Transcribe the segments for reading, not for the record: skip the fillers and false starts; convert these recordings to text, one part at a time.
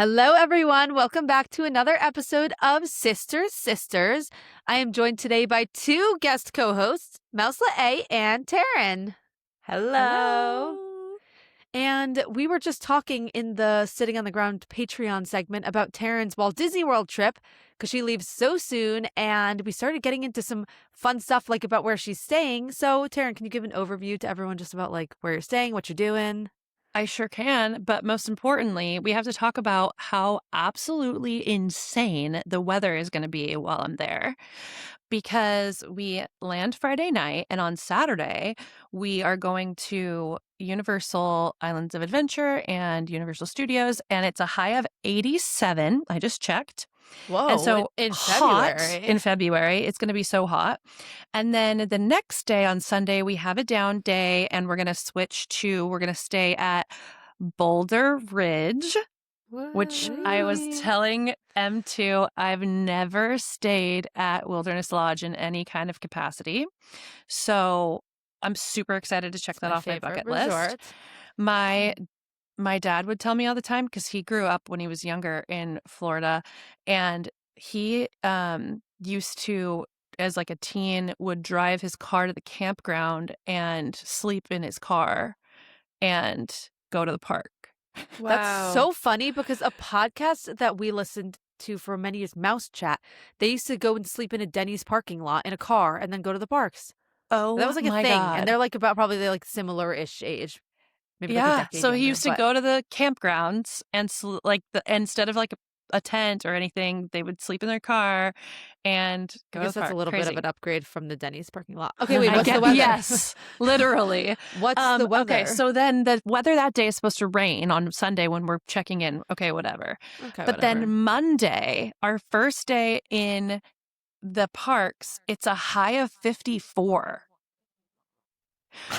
Hello, everyone. Welcome back to another episode of Sisters. I am joined today by two guest co-hosts, Mouselet A and Taryn. Hello. And we were just talking in the Sitting on the Ground Patreon segment about Taryn's Walt Disney World trip because she leaves so soon. And we started getting into some fun stuff like about where she's staying. So, Taryn, can you give an overview to everyone just about like where you're staying, what you're doing? I sure can. But most importantly, we have to talk about how absolutely insane the weather is going to be while I'm there. Because we land Friday night, and on Saturday, we are going to Universal Islands of Adventure and Universal Studios, and it's a high of 87. I just checked. Whoa, and so in hot February. in February. It's going to be so hot. And then the next day on Sunday, we have a down day, and we're going to stay at Boulder Ridge, which I was telling M2, I've never stayed at Wilderness Lodge in any kind of capacity. So I'm super excited to check that off my bucket list. My dad would tell me all the time because he grew up when he was younger in Florida, and he used to, as like a teen, would drive his car to the campground and sleep in his car and go to the park. Wow. That's so funny because a podcast that we listened to for many years, Mouse Chat, they used to go and sleep in a Denny's parking lot in a car and then go to the parks. Oh, that was like a thing. God. And they're like they're like similar-ish age. Maybe like a decade so he younger, used to go to the campgrounds and instead of like a tent or anything, they would sleep in their car and go. I guess to the that's park. a little Crazy. bit of an upgrade from the Denny's parking lot. Okay, wait, what's the weather? Yes, literally. What's the weather? Okay, so then the weather that day is supposed to rain on Sunday when we're checking in. Okay, whatever. But then Monday, our first day in the parks, it's a high of 54.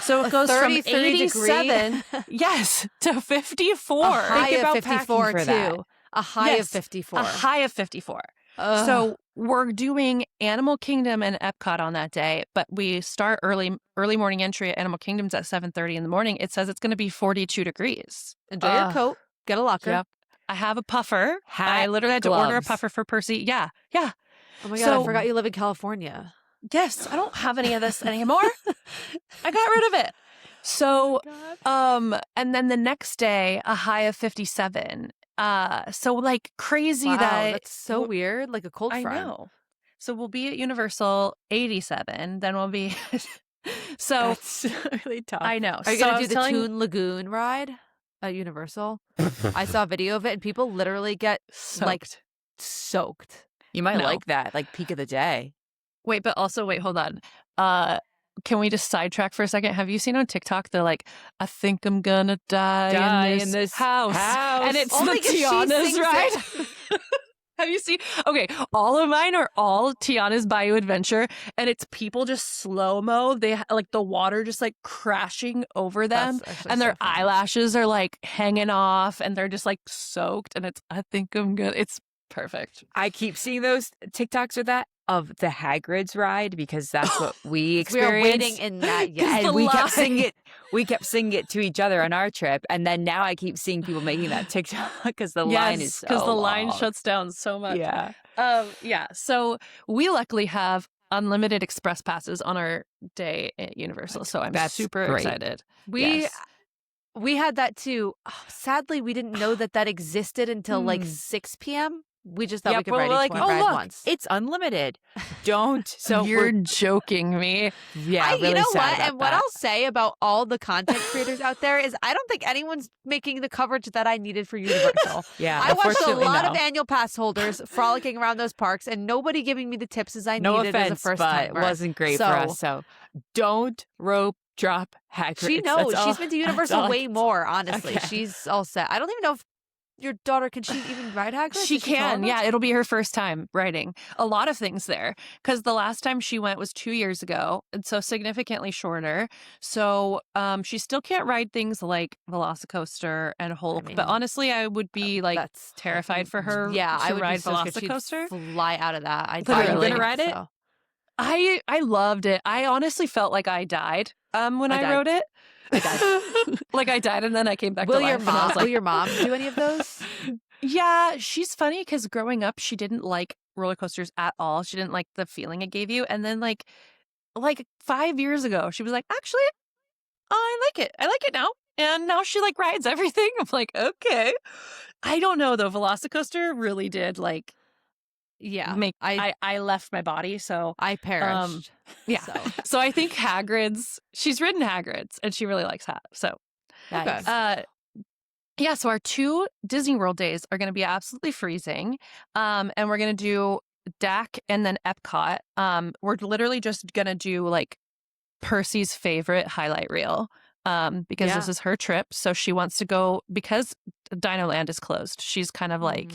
So it goes from 87, yes, to 54. A high Think of about 54 packing for too. that. A high of 54. A high of 54. Ugh. So we're doing Animal Kingdom and Epcot on that day, but we start early morning entry at Animal Kingdom's at 7:30 in the morning. It says it's going to be 42 degrees. Enjoy your coat. Get a locker. Yep. I have a puffer. I literally had to order a puffer for Percy. Yeah. Oh my God, I forgot you live in California. Yes, I don't have any of this anymore. I got rid of it. So, and then the next day, a high of 57. So like crazy. Wow, that's so weird, like a cold front. I know. So we'll be at Universal 87. Then we'll be. So that's really tough. I know. Are you gonna do the Toon Lagoon ride at Universal? I saw a video of it, and people literally get soaked. You might like that, like peak of the day. Wait, hold on. Can we just sidetrack for a second? Have you seen on TikTok the like, I think I'm gonna die in this house. And it's only the Tiana's, right? Have you seen? Okay, all of mine are all Tiana's Bayou Adventure, and it's people just slow-mo. They like the water just like crashing over them, and their eyelashes are like hanging off, and they're just like soaked, and it's, I think I'm good. It's perfect. I keep seeing those TikToks with that of the Hagrid's ride because that's what we experienced. We were waiting in that, and we kept singing it. We kept singing it to each other on our trip, and then now I keep seeing people making that TikTok because the line is because the line long. shuts down so much. Yeah. So we luckily have unlimited express passes on our day at Universal, so I'm super excited. We had that too. Oh, sadly, we didn't know that existed until like 6 p.m. We just thought we could ride once. It's unlimited. Don't. So you're joking me. Yeah, you know what? And what I'll say about all the content creators out there is I don't think anyone's making the coverage that I needed for Universal. I watched a lot of annual pass holders frolicking around those parks and nobody giving me the tips as I needed as a first timer. But it wasn't great for us. So don't rope drop Hagrid. She knows. She's been to Universal way more, honestly. Okay. She's all set. I don't even know if your daughter, can she even ride Hagrid? She can. Yeah, it'll be her first time riding a lot of things there because the last time she went was 2 years ago, and so significantly shorter. So she still can't ride things like Velocicoaster and Hulk. But honestly, I would be that's terrified for her. Yeah, to I would ride be Velocicoaster. Fly out of that. Are you gonna ride it? So. I loved it. I honestly felt like I died when I rode it. I died. Like I died and then I came back to life. Will your mom do any of those? Yeah, she's funny because growing up, she didn't like roller coasters at all. She didn't like the feeling it gave you. And then like 5 years ago, she was like, actually, I like it. I like it now. And now she like rides everything. I'm like, okay. I don't know though. Velocicoaster really did like Yeah. make I left my body. So I perished. yeah. So. So I think she's ridden Hagrid's and she really likes that. So Nice. yeah, so our 2 Disney World days are going to be absolutely freezing. And we're going to do DAC and then Epcot. We're literally just going to do like Percy's favorite highlight reel because this is her trip. So she wants to go because Dino Land is closed. She's kind of like,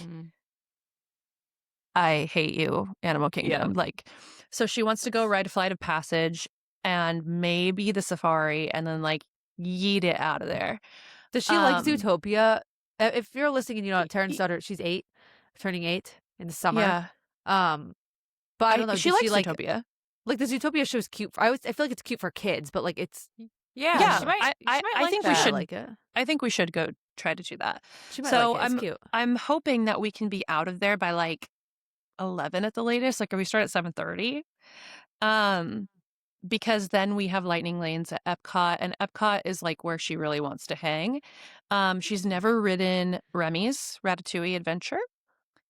I hate you, Animal Kingdom. Like, so she wants to go ride a Flight of Passage and maybe the safari and then like yeet it out of there. Does she like Zootopia? If you're listening and you know Taryn's daughter, she's 8, turning 8 in the summer. Yeah. But I don't know. She likes Zootopia. Like the Zootopia show is cute. I feel like it's cute for kids, but like it's yeah. She might I think that. we should like it. I think we should go try to do that. She might So like it. It's cute. I'm hoping that we can be out of there by like 11 at the latest. Like, we start at 7:30. Because then we have lightning lanes at Epcot, and Epcot is like where she really wants to hang. She's never ridden Remy's Ratatouille Adventure,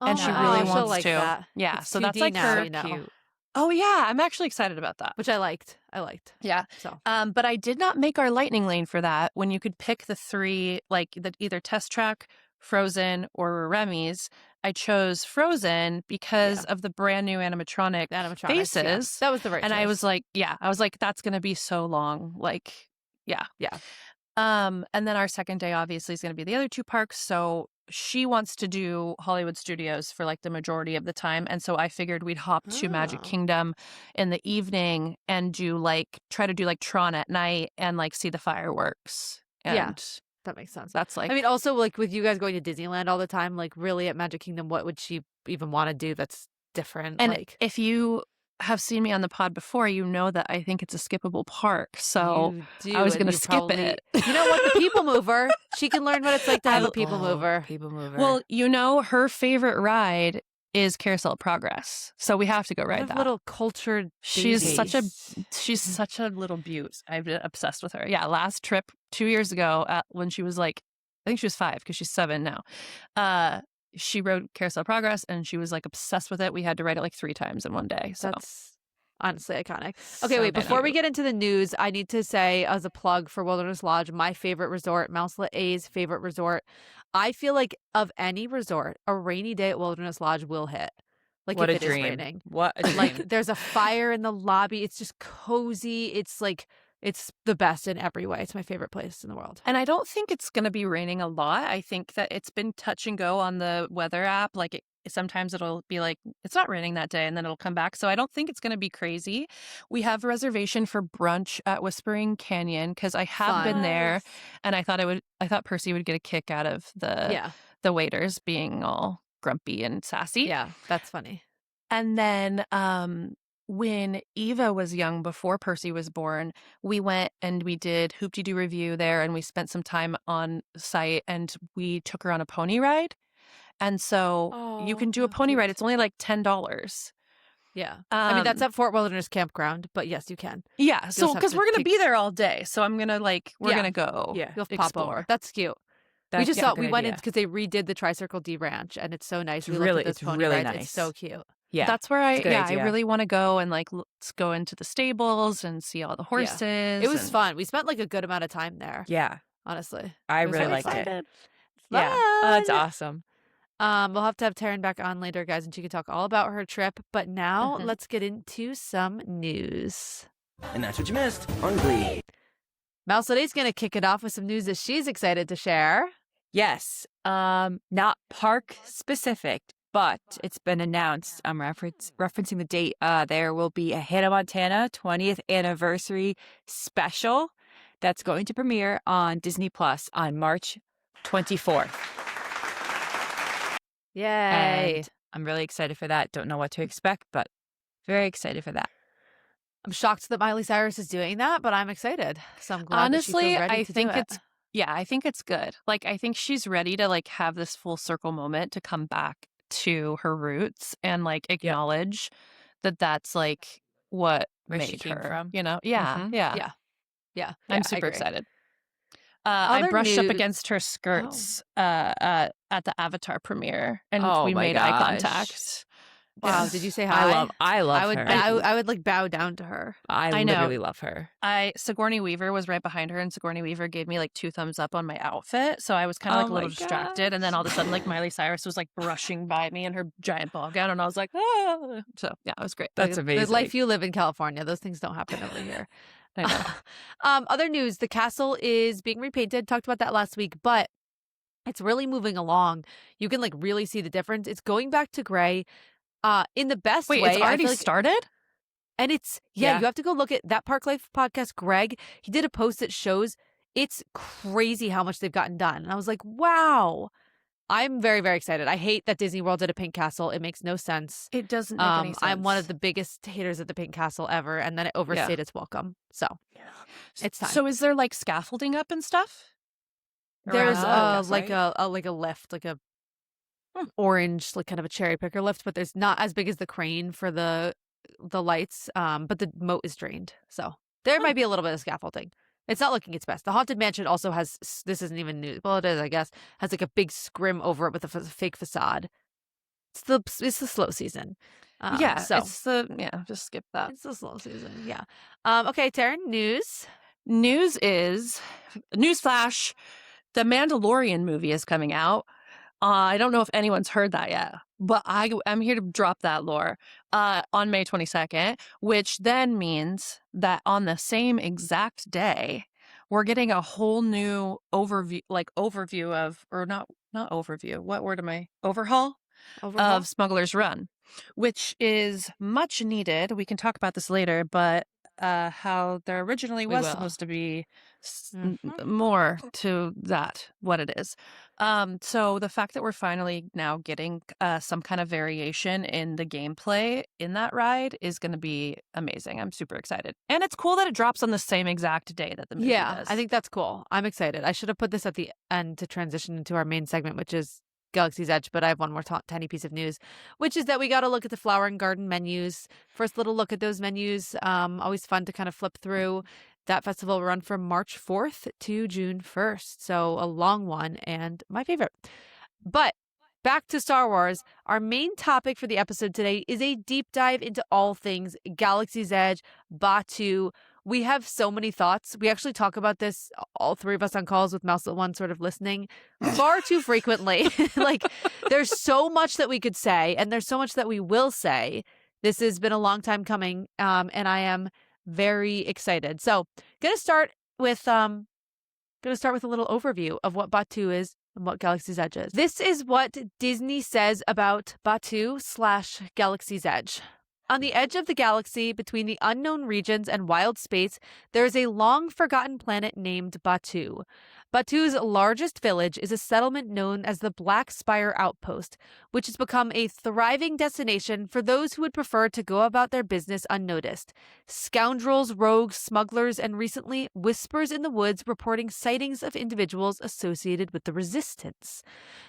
and she really wants like to. That. Yeah, It's so that's 2D like now, her. you know. Oh yeah, I'm actually excited about that. Which I liked. Yeah. So, but I did not make our lightning lane for that. When you could pick the 3, like either Test Track, Frozen, or Remy's, I chose Frozen because of the brand new animatronic faces. Yeah. That was the right and choice. I was like, that's going to be so long. Like, yeah. Yeah. And then our second day obviously is going to be the other 2 parks. So she wants to do Hollywood Studios for like the majority of the time. And so I figured we'd hop to Magic Kingdom in the evening and try to do like Tron at night and like see the fireworks. And that makes sense. That's like, I mean, also like with you guys going to Disneyland all the time, like really at Magic Kingdom, what would she even want to do that's different? and like, if you have seen me on the pod before, you know that I think it's a skippable park. So I was going to skip it. You know what? The People Mover. She can learn what it's like to have a People Mover. People Mover. Well, you know, her favorite ride is Carousel of Progress. So we have to go ride that. Little cultured She's baby. such a little beaut. I've been obsessed with her. Yeah, last trip 2 years ago when she was like, I think she was 5 because she's 7 now. She rode Carousel of Progress and she was like obsessed with it. We had to ride it like 3 times in one day. So That's honestly iconic. Okay, wait, before we get into the news, I need to say as a plug for Wilderness Lodge, my favorite resort, Mouselet A's favorite resort. I feel like of any resort, a rainy day at Wilderness Lodge will hit. Like what if a it dream. is raining. What a dream. Like there's a fire in the lobby. It's just cozy. It's like it's the best in every way. It's my favorite place in the world. And I don't think it's going to be raining a lot. I think that it's been touch and go on the weather app. Like sometimes it'll be like, it's not raining that day and then it'll come back. So I don't think it's going to be crazy. We have a reservation for brunch at Whispering Canyon because I have been there and I thought Percy would get a kick out of the waiters being all grumpy and sassy. Yeah, that's funny. And then when Eva was young, before Percy was born, we went and we did Hoop-Dee-Doo Review there and we spent some time on site and we took her on a pony ride. And so you can do a pony ride. It's only like $10. Yeah. I mean, that's at Fort Wilderness Campground, but yes, you can. Yeah. So because we're going to be there all day. So I'm going to we're going to go You'll pop over. That's cute. We went in because they redid the Tricircle D Ranch and it's so nice. We looked at those pony rides. Nice. It's so cute. Yeah. That's where I really want to go and let's go into the stables and see all the horses. Yeah. It was fun. We spent like a good amount of time there. Yeah. Honestly. I really liked it. Yeah. Oh, that's awesome. We'll have to have Taryn back on later, guys, and she can talk all about her trip. But now let's get into some news. And that's what you missed on Glee. Mouselet's going to kick it off with some news that she's excited to share. Yes. Not park specific, but it's been announced. I'm referencing the date. There will be a Hannah Montana 20th anniversary special that's going to premiere on Disney Plus on March 24th. Yay. And I'm really excited for that. Don't know what to expect, but very excited for that. I'm shocked that Miley Cyrus is doing that, but I'm excited. So I'm glad Honestly, that she feels ready I to think do it. Yeah, I think it's good. Like, I think she's ready to like have this full circle moment to come back to her roots and like acknowledge that that's like what Where she made came her, from. you know? Yeah, Mhm. yeah. Yeah. Yeah. I'm I super agree. excited. I Other brushed up news. against her Oh. skirts at the Avatar premiere, and Oh we my made eye gosh. contact. Wow. Yeah. Did you say I hi? love I her. would bow. I would like bow down to her. I I know. literally love her. Sigourney Weaver was right behind her, and Sigourney Weaver gave me like 2 thumbs up on my outfit. So I was kind of like Oh a little my distracted. And then all of a sudden, like Miley Cyrus was like brushing by me in her giant ball gown, and I was like, ah. So yeah, it was great. That's The amazing. life you live in California. Those things don't happen over here. I know. Other news: the castle is being repainted. Talked about that last week, but it's really moving along. You can like really see the difference. It's going back to gray. In the best Wait, way. it's I already feel like, started? and it's Yeah. you have to go look at that Park Life podcast. Greg, he did a post that shows it's crazy how much they've gotten done, and I was like, wow. I'm very, very excited. I hate that Disney World did a pink castle. It makes no sense. It doesn't make any sense. I'm one of the biggest haters of the pink castle ever, and then it overstayed its welcome. So it's time. So is there like scaffolding up and stuff? There's around the like podcast, a lift, like a orange, like kind of a cherry picker lift, but there's not as big as the crane for the lights. But the moat is drained, so there might be a little bit of scaffolding. It's not looking its best. The Haunted Mansion also has, this isn't even new. Well, it is, I guess, has like a big scrim over it with a fake facade. It's the slow season. just skip that. It's the slow season. Yeah. Okay, Taryn, news. Newsflash, the Mandalorian movie is coming out. I don't know if anyone's heard that yet, but I'm here to drop that lore on May 22nd, which then means that on the same exact day, we're getting a whole new overview of, or not overview. What word am I? Overhaul of Smuggler's Run, which is much needed. We can talk about this later, but how there originally was supposed to be more to that, what it is. So the fact that we're finally now getting some kind of variation in the gameplay in that ride is going to be amazing. I'm super excited. And it's cool that it drops on the same exact day that the movie does. I think that's cool. I'm excited. I should have put this at the end to transition into our main segment, which is Galaxy's Edge, but I have one more tiny piece of news, which is that we got to look at the Flower and Garden menus. First little look at those menus. Always fun to kind of flip through. That festival will run from March 4th to June 1st. So a long one and my favorite. But back to Star Wars. Our main topic for the episode today is a deep dive into all things Galaxy's Edge, Batuu. We have so many thoughts. We actually talk about this, all three of us on calls with Mouselet One sort of listening far too frequently. Like, there's so much that we could say, and there's so much that we will say. This has been a long time coming, and I am very excited. So, gonna start with a little overview of what Batuu is and what Galaxy's Edge is. This is what Disney says about Batuu / Galaxy's Edge. On the edge of the galaxy, between the unknown regions and wild space, there is a long-forgotten planet named Batuu. Batuu's largest village is a settlement known as the Black Spire Outpost, which has become a thriving destination for those who would prefer to go about their business unnoticed. Scoundrels, rogues, smugglers, and recently, whispers in the woods reporting sightings of individuals associated with the Resistance.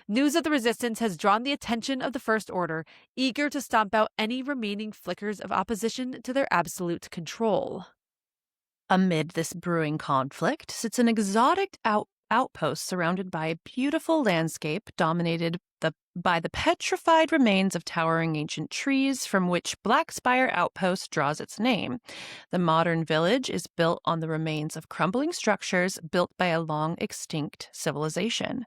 News of the Resistance has drawn the attention of the First Order, eager to stomp out any remaining flickers of opposition to their absolute control. Amid this brewing conflict sits an exotic outpost surrounded by a beautiful landscape dominated by the petrified remains of towering ancient trees from which Black Spire Outpost draws its name. The modern village is built on the remains of crumbling structures built by a long-extinct civilization.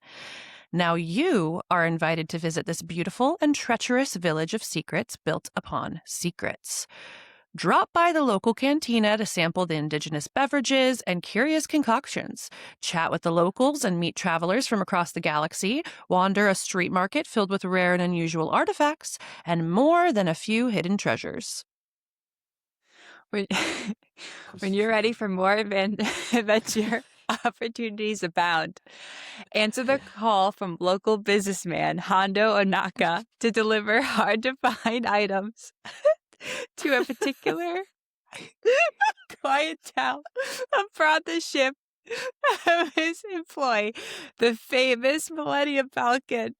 Now you are invited to visit this beautiful and treacherous village of secrets built upon secrets. Drop by the local cantina to sample the indigenous beverages and curious concoctions. Chat with the locals and meet travelers from across the galaxy. Wander a street market filled with rare and unusual artifacts and more than a few hidden treasures. When you're ready for more adventure, opportunities abound. Answer the call from local businessman Hondo Onaka to deliver hard-to-find items to a particular clientele aboard the ship of his employee, the famous Millennium Falcon.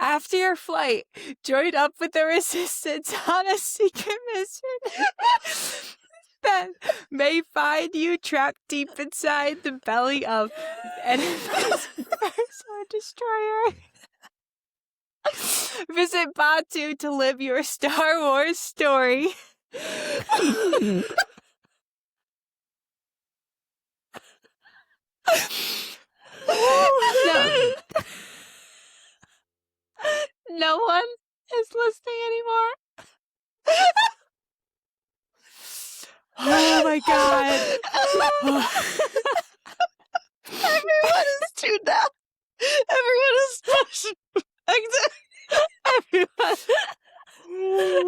After your flight, join up with the resistance on a secret mission that may find you trapped deep inside the belly of enemy's first destroyer. Visit Batuu to live your Star Wars story. No one is listening anymore. Oh my god. Everyone is tuned out. Everyone is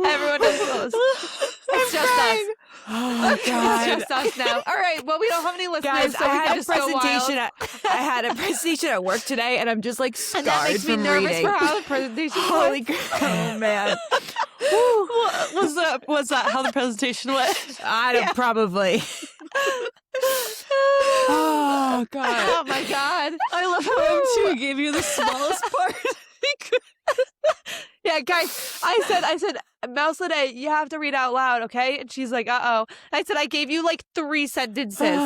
Everyone is close. It's just us. Oh god. It's just us now. All right. Well, we don't have any listeners, Guys, so we I can had a just go wild. presentation. I had a presentation at work today, and I'm just like scarred And that makes me from nervous reading. for how the presentation Holy went. crap! Oh man. was that how the presentation went? I don't probably. Oh god. Oh my god. I love how M2 gave you the smallest part. Yeah, guys, I said, Mouselet, you have to read out loud, okay? And she's like, uh-oh. I said, I gave you like 3 sentences.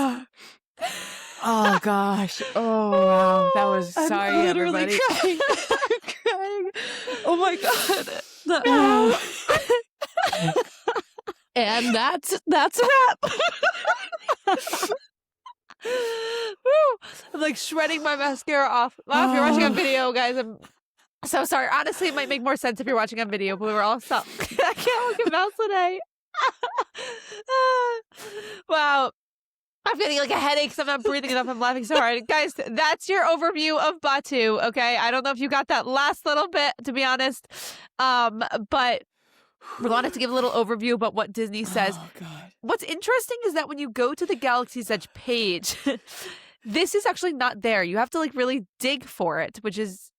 Oh gosh. Oh wow. That was I'm sorry, literally everybody. crying. I'm crying. Oh my god. And that's a wrap. Woo! I'm like shredding my mascara off. Wow, if you're watching on video, guys, I'm so sorry. Honestly, it might make more sense if you're watching on video, but we were all stuck. I can't look at Mouselets. Wow. I'm getting like a headache because I'm not breathing enough. I'm laughing so hard. Guys, that's your overview of Batuu, okay? I don't know if you got that last little bit, to be honest. But we wanted to give a little overview about what Disney says. Oh god. What's interesting is that when you go to the Galaxy's Edge page, this is actually not there. You have to like really dig for it, which is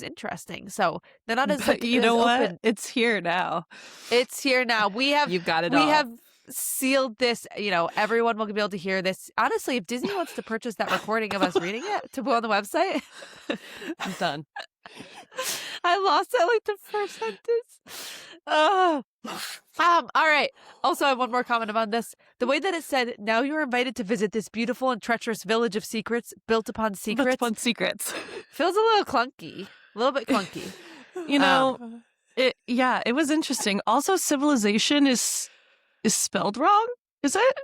interesting. So they're not as But like, you as know what? open. It's here now. It's here now. We have You've got it we all. have sealed this. You know, everyone will be able to hear this. Honestly, if Disney wants to purchase that recording of us reading it to put on the website, I'm done. I lost that like the first sentence. Oh. All right. Also, I have one more comment about this. The way that it said, now you're invited to visit this beautiful and treacherous village of secrets built upon secrets, That's fun secrets. feels a little clunky. A little bit clunky. You know, it was interesting. Also, civilization is spelled wrong. Is it?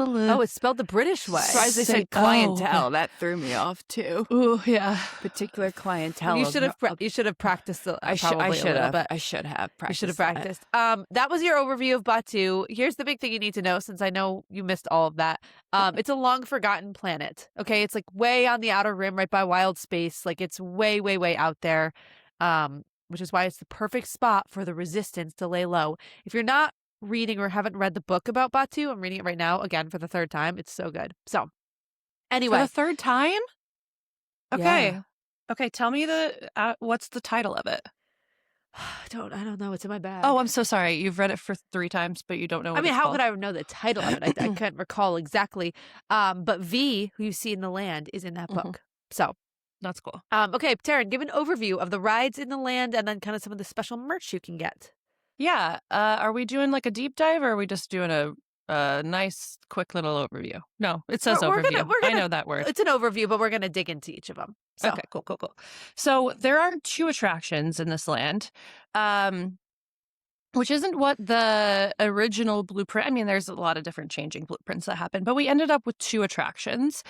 Oh, it's spelled the British way. Surprised they said Oh. clientele. That threw me off too. Ooh, yeah. Particular clientele. You of- should have you should have practiced I probably a should little have. bit. I should have You practiced. should have that. practiced. That was your overview of Batuu. Here's the big thing you need to know, since I know you missed all of that. It's a long forgotten planet. Okay, it's like way on the outer rim, right by wild space. Like it's way, way, way out there. Which is why it's the perfect spot for the Resistance to lay low. If you're not reading or haven't read the book about Batuu, I'm reading it right now again for the 3rd time. It's so good. So, anyway, For the 3rd time? Okay. Yeah. Okay, tell me what's the title of it? I don't know. It's in my bag. Oh, I'm so sorry. You've read it for 3 times, but you don't know what I mean, it's how called. could I know the title of it? I couldn't recall exactly. But V, who you see in the land, is in that Mhm. book. So, That's cool. okay, Taryn, give an overview of the rides in the land and then kind of some of the special merch you can get. Yeah. Are we doing like a deep dive, or are we just doing a nice, quick little overview? No, it says We're overview. gonna- I know that word. It's an overview, but we're going to dig into each of them. So, Okay, cool. So there are 2 attractions in this land, which isn't what the original blueprint. I mean, there's a lot of different changing blueprints that happen, but we ended up with 2 attractions.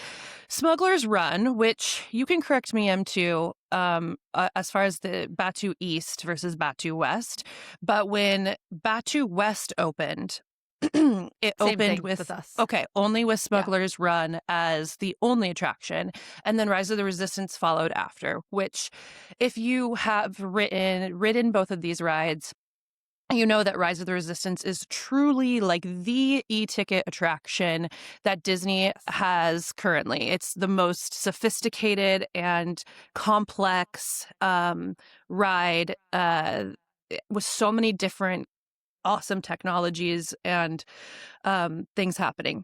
Smuggler's Run, which you can correct me, M2, as far as the Batuu East versus Batuu West. But when Batuu West opened, it Same opened thing with us. okay, only with Smuggler's Run as the only attraction, and then Rise of the Resistance followed after. Which, if you have ridden both of these rides, you know that Rise of the Resistance is truly like the e-ticket attraction that Disney has currently. It's the most sophisticated and complex ride with so many different awesome technologies and things happening.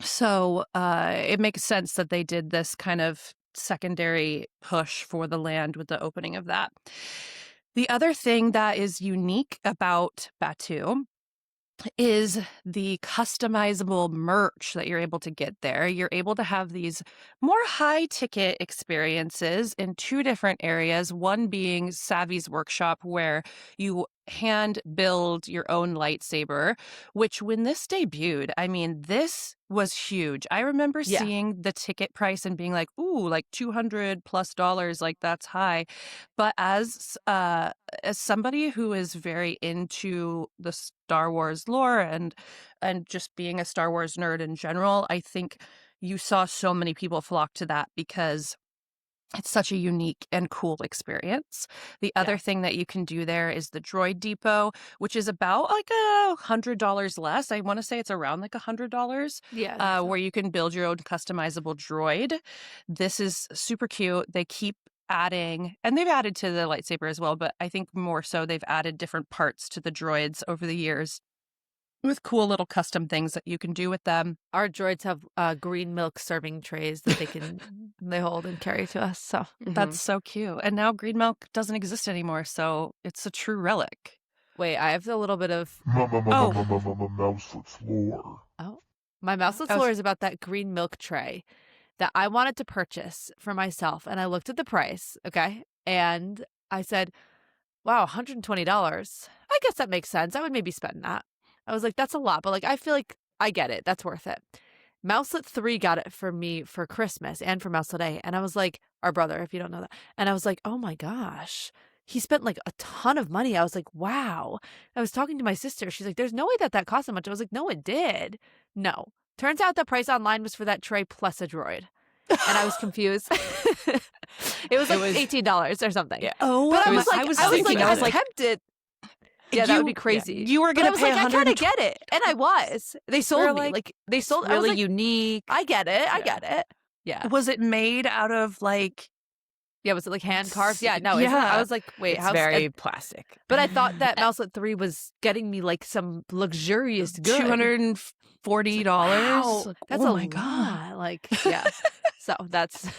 So it makes sense that they did this kind of secondary push for the land with the opening of that. The other thing that is unique about Batuu is the customizable merch that you're able to get there. You're able to have these more high ticket experiences in two different areas, one being Savvy's workshop, where you hand build your own lightsaber, which when this debuted, I mean, this was huge. I remember Yeah. seeing the ticket price and being like, ooh, like $200+, like that's high. But as somebody who is very into the Star Wars lore and just being a Star Wars nerd in general, I think you saw so many people flock to that because it's such a unique and cool experience. The other thing that you can do there is the Droid Depot, which is about like $100 less. I want to say it's around like $100. Yeah. Where you can build your own customizable droid. This is super cute. They keep adding, and they've added to the lightsaber as well, but I think more so they've added different parts to the droids over the years with cool little custom things that you can do with them. Our droids have green milk serving trays that they hold and carry to us. So That's so cute. And now green milk doesn't exist anymore, so it's a true relic. wait, I have a little bit of Mouselets lore. my Mouselets lore is about that green milk tray that I wanted to purchase for myself, and I looked at the price, okay, and I said, "Wow, $120. I guess that makes sense. I would maybe spend that." I was like, "That's a lot," but like I feel like I get it. That's worth it. Mouselet 3 got it for me for Christmas and for Mouselet A, and I was like, our brother, if you don't know that, and I was like, "Oh my gosh." He spent like a ton of money. I was like, wow. I was talking to my sister. She's like, there's no way that cost that much. I was like, no, it did. No. Turns out the price online was for that tray plus a droid. And I was confused. It was like $18 or something. Yeah. Oh, But I was I was tempted. Yeah, that would be crazy. You were But going I to was pay like, I kind of $120. get it. And I was. They sold me. like, They sold It's really I was like, unique. I get it. I get it. Yeah. Was it made out of like... Yeah, was it like hand carved? Yeah, no. Yeah. I was like, wait, It's how very plastic. But I thought that Mouselet 3 was getting me like some luxurious good. $240. Wow, Like, that's oh a my lot. God. Like, yeah. So that's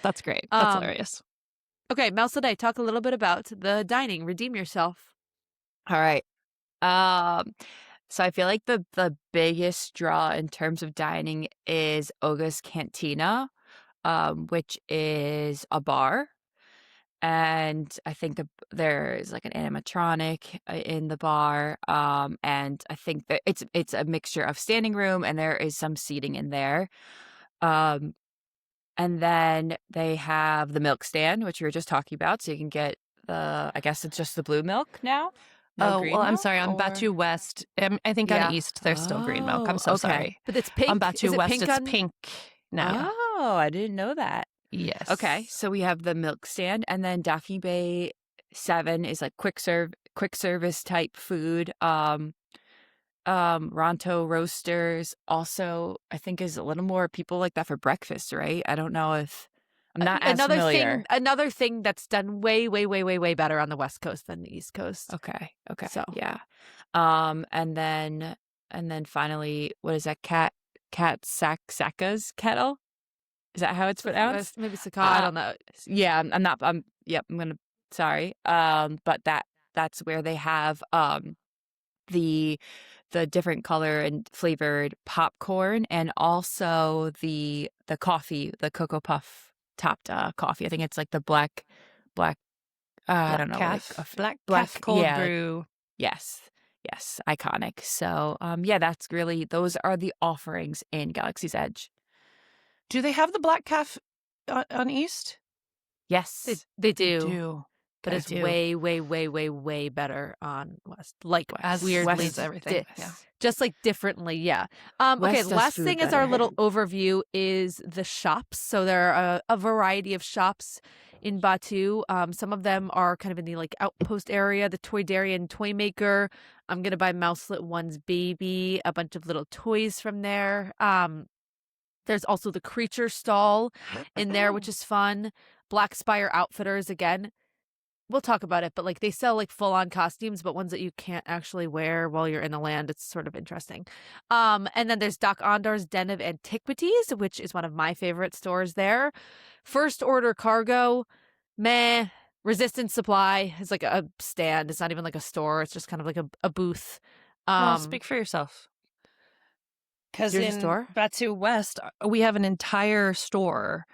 That's great. That's hilarious. okay. Mouselet A, talk a little bit about the dining. Redeem yourself. All right. So I feel like the biggest draw in terms of dining is Oga's Cantina, which is a bar. And I think there is like an animatronic in the bar. And I think that it's a mixture of standing room and there is some seating in there. And then they have the milk stand, which we were just talking about. So you can get I guess it's just the blue milk now. No green well, I'm milk, sorry. On or- Batuu West, I think Yeah. on East, there's still green milk. I'm so okay. sorry. But it's pink. On Is Batuu it West, pink it's on- pink now. Oh, I didn't know that. Yes. Okay, so we have the milk stand, and then Docking Bay 7 is like quick service type food. Ronto Roasters also I think is a little more people like that for breakfast, right? I don't know if I'm not as familiar. Another thing that's done way, way, way, way, way better on the West Coast than the East Coast. Okay. So. Yeah. And then finally, what is that? Cat Saka's kettle? Is that how it's pronounced? Maybe Saka, I don't know. Yeah, sorry. But that's where they have the different color and flavored popcorn and also the coffee, the Cocoa Puff topped coffee. I think it's like the black I don't know, Calf, like black calf cold yeah, brew. yes, iconic. So yeah, that's really, those are the offerings in Galaxy's Edge. Do they have the black calf on East? Yes, They do. Do. But They it's do. way, way, way, way, way better on West. Like As weirdly West is everything. Yeah. just like differently, yeah. Okay, West the does last food thing is our better. little overview is the shops. So there are a variety of shops in Batuu. Some of them are kind of in the like outpost area, the Toy Dairy and Toy Maker. I'm gonna buy Mouselet 1's baby, a bunch of little toys from there. There's also the creature stall in there, which is fun. Black Spire Outfitters again. we'll talk about it, but like they sell like full on costumes, but ones that you can't actually wear while you're in the land. It's sort of interesting. And then there's Doc Ondar's Den of Antiquities, which is one of my favorite stores there. First Order Cargo, meh. Resistance Supply is like a stand. It's not even like a store. It's just kind of like a booth. Well, speak for yourself. Because Here's a in store? Batuu West, we have an entire store.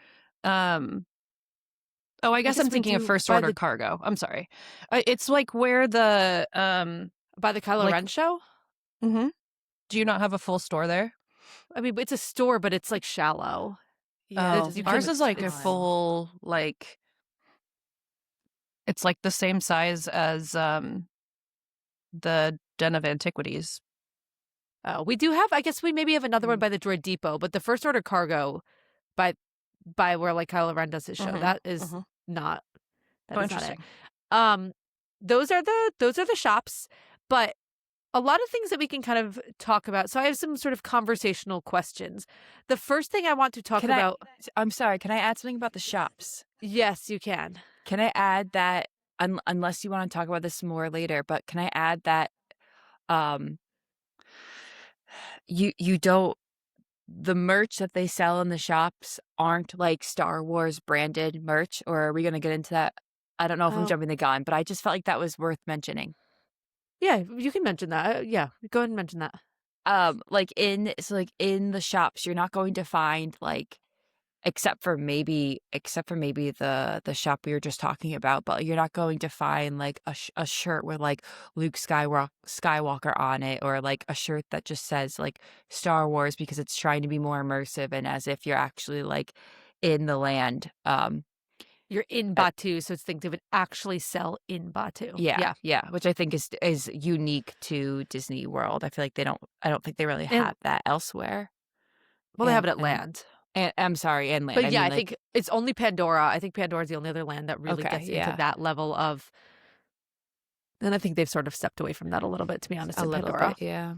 Oh, I guess guess I'm we thinking of do First by Order the- Cargo. I'm sorry. It's like where the By the Kylo like- Ren show? do you not have a full store there? I mean, it's a store, but it's like shallow. Yeah, Oh, you ours can- is like a it's- full like. It's like the same size as the Den of Antiquities. We do have, I guess we maybe have another one by the Droid Depot, but the First Order Cargo by where like Kylo Ren does his show, Mhm, that is mhm. not that Oh, is not it. interesting. Those are the shops, but a lot of things that we can kind of talk about. So I have some sort of conversational questions. The first thing I want to talk about. I'm sorry. Can I add something about the shops? Yes, you can. Can I add that? Unless you want to talk about this more later, but can I add that? You don't. The merch that they sell in the shops aren't like Star Wars branded merch, or are we going to get into that? I don't know if I'm Oh. jumping the gun, but I just felt like that was worth mentioning. Yeah, you can mention that. Yeah, go ahead and mention that. Like in the shops, you're not going to find like except for maybe the shop we were just talking about, but you're not going to find like a shirt with like Luke Skywalker on it, or like a shirt that just says like Star Wars, because it's trying to be more immersive and as if you're actually like in the land. You're in Batuu, so it's things that would actually sell in Batuu. Yeah, which I think is unique to Disney World. I feel like I don't think they really And- have that elsewhere. Well, they have it And- at land. And I'm sorry, and land. But yeah, mean, I like, think it's only Pandora. I think Pandora's the only other land that really Okay, gets yeah. into that level of. And I think they've sort of stepped away from that a little bit, to be honest, a in little Pandora. bit, yeah.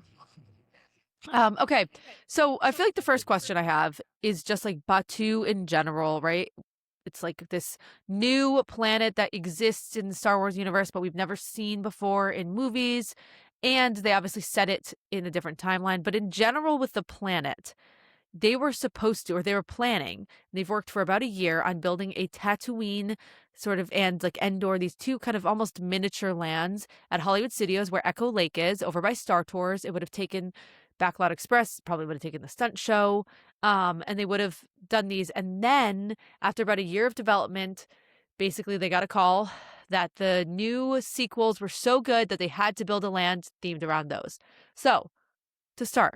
Okay, so I feel like the first question I have is just like Batuu in general, right? It's like this new planet that exists in the Star Wars universe, but we've never seen before in movies. And they obviously set it in a different timeline. But in general, with the planet, they were supposed to, or they were planning, they've worked for about a year on building a Tatooine sort of, and like Endor, these two kind of almost miniature lands at Hollywood Studios where Echo Lake is, over by Star Tours. It would have taken Backlot Express, probably would have taken the stunt show, and they would have done these. And then after about a year of development, basically they got a call that the new sequels were so good that they had to build a land themed around those. So to start,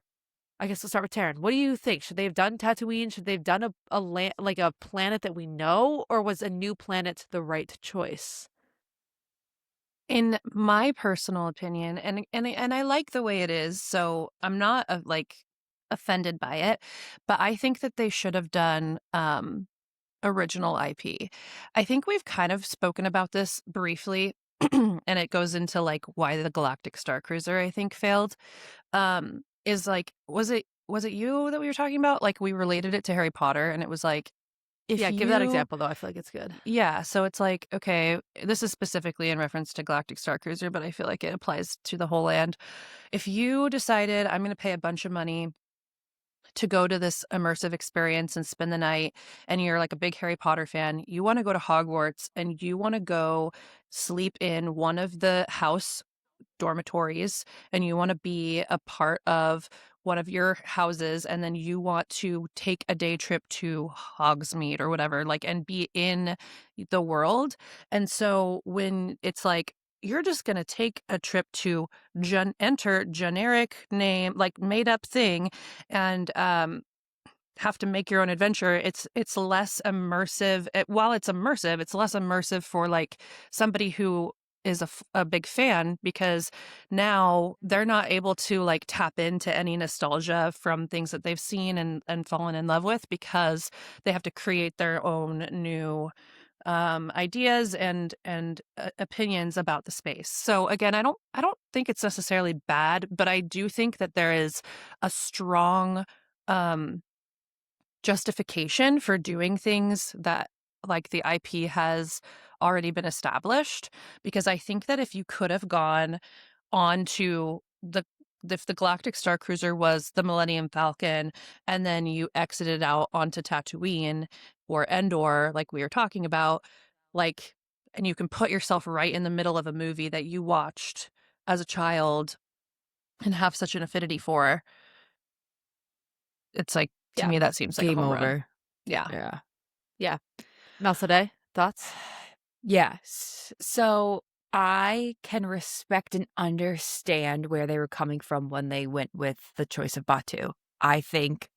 I guess we'll start with Taryn. What do you think? Should they have done Tatooine? Should they have done a land, like a planet that we know, or was a new planet the right choice? In my personal opinion, and I like the way it is, so I'm not like offended by it, but I think that they should have done original IP. I think we've kind of spoken about this briefly, and it goes into like why the Galactic Star Cruiser I think failed. Is like was it you that we were talking about? Like we related it to Harry Potter, and it was like if Give that you- example though. I feel like it's good. Yeah, so it's like, okay, this is specifically in reference to Galactic Star Cruiser, but I feel like it applies to the whole land. If you decided I'm going to pay a bunch of money to go to this immersive experience and spend the night, and you're like a big Harry Potter fan, you want to go to Hogwarts and you want to go sleep in one of the house dormitories, and you want to be a part of one of your houses, and then you want to take a day trip to Hogsmeade or whatever, like, and be in the world. And so when it's like you're just going to take a trip to enter generic name, like made up thing, and have to make your own adventure, it's less immersive. While it's immersive, it's less immersive for like somebody who is a big fan, because now they're not able to like tap into any nostalgia from things that they've seen and fallen in love with, because they have to create their own new ideas and opinions about the space. So again, I don't think it's necessarily bad, but I do think that there is a strong justification for doing things that like the IP has already been established, because I think that if you could have gone onto the if the Galactic Star Cruiser was the Millennium Falcon and then you exited out onto Tatooine or Endor, like we were talking about, like, and you can put yourself right in the middle of a movie that you watched as a child and have such an affinity for, it's like, to Yeah. me, that seems like a Game home run. over. Yeah. Yeah. Yeah. Mouselets, thoughts? Yes. So I can respect and understand where they were coming from when they went with the choice of Batuu. I think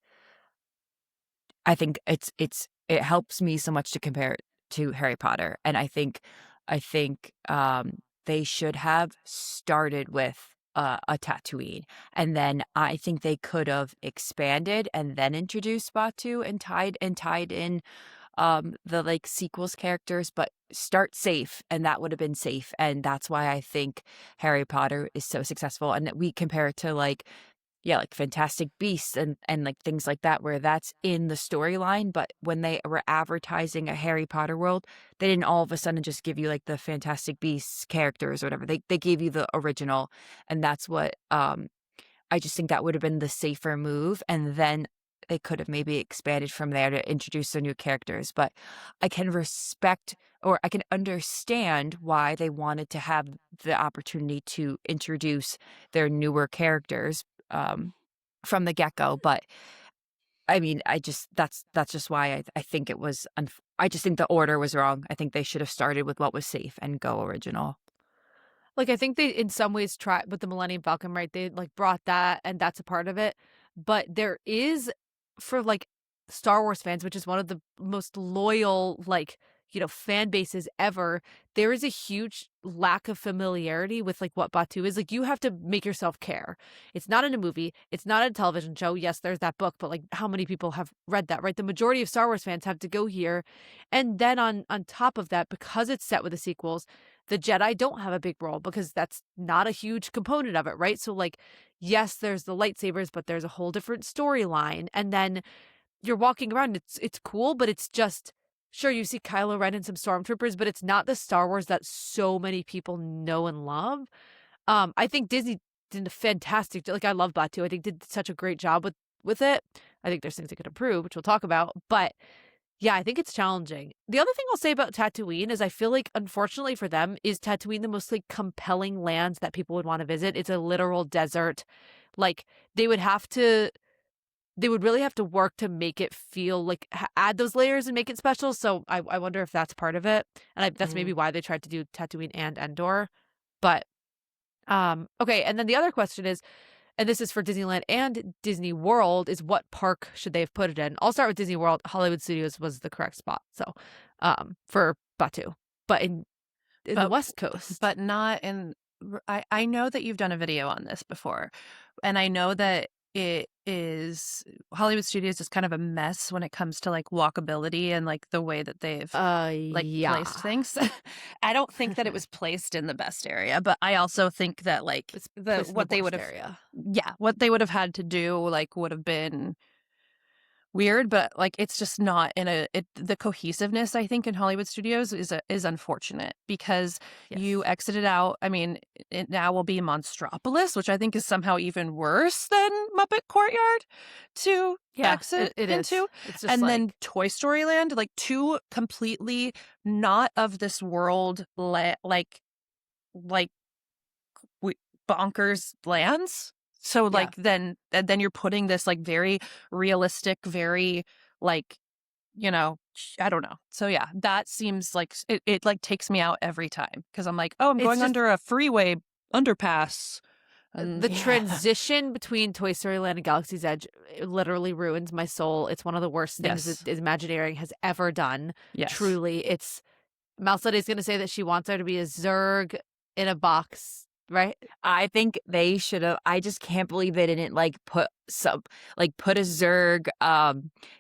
it helps me so much to compare it to Harry Potter, and I think they should have started with a Tatooine, and then I think they could have expanded and then introduced Batuu and tied in the like sequels characters, but start safe, and that would have been safe, and that's why I think Harry Potter is so successful, and that we compare it to like like Fantastic Beasts and like things like that, where that's in the storyline, but when they were advertising a Harry Potter world, they didn't all of a sudden just give you like the Fantastic Beasts characters or whatever. They gave you the original, and that's what I just think that would have been the safer move, and then they could have maybe expanded from there to introduce the new characters. But I can respect, or I can understand why they wanted to have the opportunity to introduce their newer characters from the get-go. But I mean, that's just why I think it was I just think the order was wrong. I think they should have started with what was safe and go original. Like, I think they, in some ways, tried with the Millennium Falcon, right? They, like, brought that, and that's a part of it. But there is, for, like, Star Wars fans, which is one of the most loyal, like, fan bases ever, there is a huge lack of familiarity with, like, what Batuu is. Like, you have to make yourself care. It's not in a movie. It's not in a television show. Yes, there's that book, but, like, how many people have read that, right? The majority of Star Wars fans have to go here. And then on top of that, because it's set with the sequels, the Jedi don't have a big role because that's not a huge component of it, right? So, like, yes, there's the lightsabers, but there's a whole different storyline. And then you're walking around, it's cool, but it's just, sure, you see Kylo Ren and some stormtroopers, but it's not the Star Wars that so many people know and love. I think Disney did a fantastic, like, I love Batuu. I think did such a great job with it. I think there's things they could improve, which we'll talk about, but yeah, I think it's challenging. The other thing I'll say about Tatooine is I feel like, unfortunately for them, is Tatooine the most, like, compelling lands that people would want to visit. It's a literal desert. Like, they would really have to work to make it feel like, add those layers and make it special. So I wonder if that's part of it. And that's maybe why they tried to do Tatooine and Endor. But, okay. And then the other question is, and this is for Disneyland and Disney World, is what park should they have put it in? I'll start with Disney World. Hollywood Studios was the correct spot. So, for Batuu, but in the West Coast, but not in. I know that you've done a video on this before, and I know that it is Hollywood Studios is kind of a mess when it comes to like walkability and like the way that they've placed things. I don't think that it was placed in the best area, but I also think that like what they would have had to do like would have been weird, but like it's just not the cohesiveness, I think, in Hollywood Studios is unfortunate because you exited out. I mean, it now will be Monstropolis, which I think is somehow even worse than Muppet Courtyard to exit it into. It's just and then Toy Story Land, like two completely not of this world like bonkers lands. So like then you're putting this like very realistic, very like, I don't know. So yeah, that seems like it like takes me out every time because I'm like, oh, I'm going under a freeway underpass. And the transition between Toy Story Land and Galaxy's Edge literally ruins my soul. It's one of the worst things that Imagineering has ever done. Yes. Truly. It's Mouselets is going to say that she wants there to be a Zurg in a box, right? I think they should have. I just can't believe they didn't put a Zurg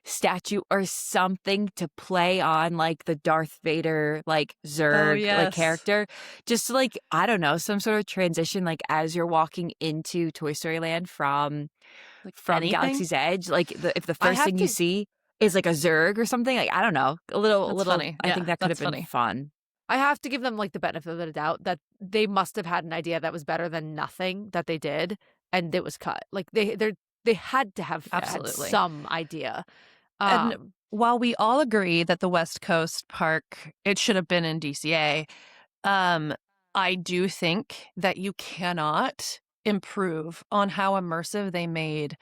statue or something to play on like the Darth Vader Zurg like character. Just I don't know, some sort of transition as you're walking into Toy Story Land from Galaxy's Edge. If the first thing you see is a Zurg or something, I don't know, a little funny. I think that could have been funny. fun. I have to give them like the benefit of the doubt that they must have had an idea that was better than nothing that they did, and it was cut. Like they had to have had Absolutely. some idea. And Um, while we all agree that the West Coast Park, it should have been in DCA, um, I do think that you cannot improve on how immersive they made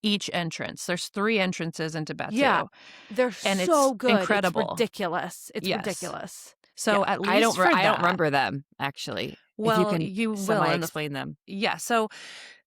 each entrance. There's 3 entrances into Batuu. yeah, they're And so it's good. incredible. It's ridiculous. It's Yes. ridiculous. So Yeah. at least for I don't that, remember them actually. If you well, can you will semi in the explain them. yeah, so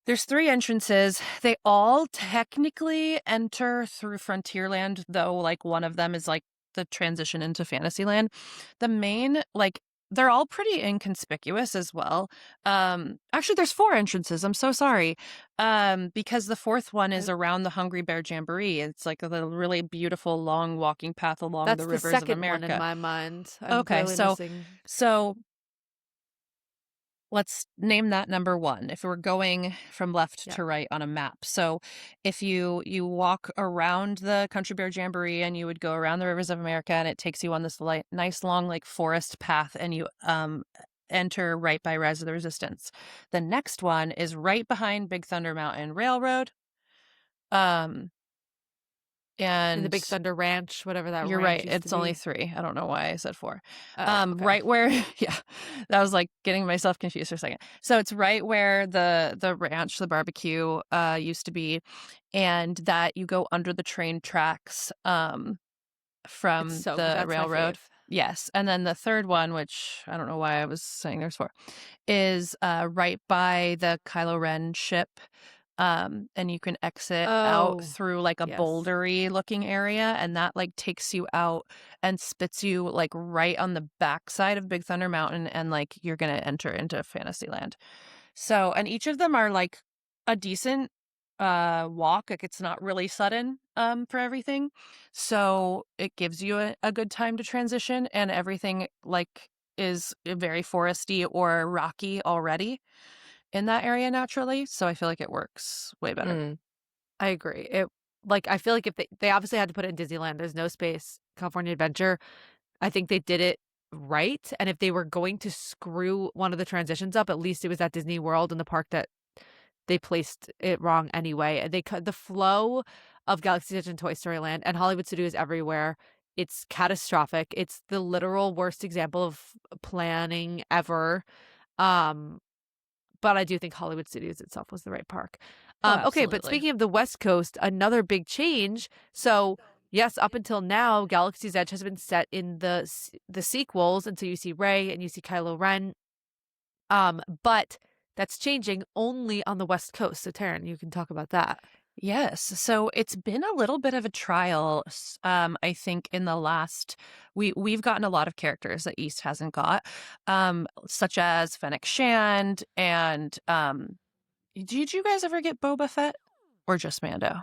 there's 3 entrances. They all technically enter through Frontierland, though like one of them is like the transition into Fantasyland. The main like they're all pretty inconspicuous as well. Actually there's 4 entrances. I'm so sorry. Because the 4th one is around the Hungry Bear Jamboree. It's like a really beautiful long walking path along That's the the rivers of second one in America. my mind. I'm Okay, clearly so missing. so let's name that number 1 if we're going from left Yeah. to right on a map. So if you walk around the Country Bear Jamboree and you would go around the rivers of America, and it takes you on this nice long like forest path, and you enter right by Rise of the Resistance. The next one is right behind Big Thunder Mountain Railroad. In the And Big Thunder Ranch, whatever that you're ranch right. used to It's only be. 3. I don't know why I said 4. Oh, okay. Right where, yeah, that was like getting myself confused for a second. So it's right where the ranch, the barbecue, used to be, and that you go under the train tracks, from the That's my railroad. fave. Yes, and then the 3rd one, which I don't know why I was saying there's 4, is right by the Kylo Ren ship. And you can exit out Oh, through like a yes. bouldery looking area, and that like takes you out and spits you like right on the backside of Big Thunder Mountain, and like you're gonna enter into Fantasyland. So, and each of them are like a decent walk. Like it's not really sudden for everything, so it gives you a good time to transition, and everything like is very foresty or rocky already in that area naturally, so I feel like it works way better. Mm. I agree. I feel like if they obviously had to put it in Disneyland, there's no space. California Adventure, I think they did it right. And if they were going to screw one of the transitions up, at least it was at Disney World in the park that they placed it wrong anyway. And they cut the flow of Galaxy's Edge and Toy Story Land and Hollywood Studios everywhere. It's catastrophic. It's the literal worst example of planning ever. But I do think Hollywood Studios itself was the right park. Oh, Okay, but absolutely. speaking of the West Coast, another big change. So yes, up until now, Galaxy's Edge has been set in the sequels, and so you see Rey and you see Kylo Ren. But that's changing only on the West Coast. So Taryn, you can talk about that. Yes. So it's been a little bit of a trial. I think in the last we've gotten a lot of characters that East hasn't got, such as Fennec Shand and did you guys ever get Boba Fett or just Mando?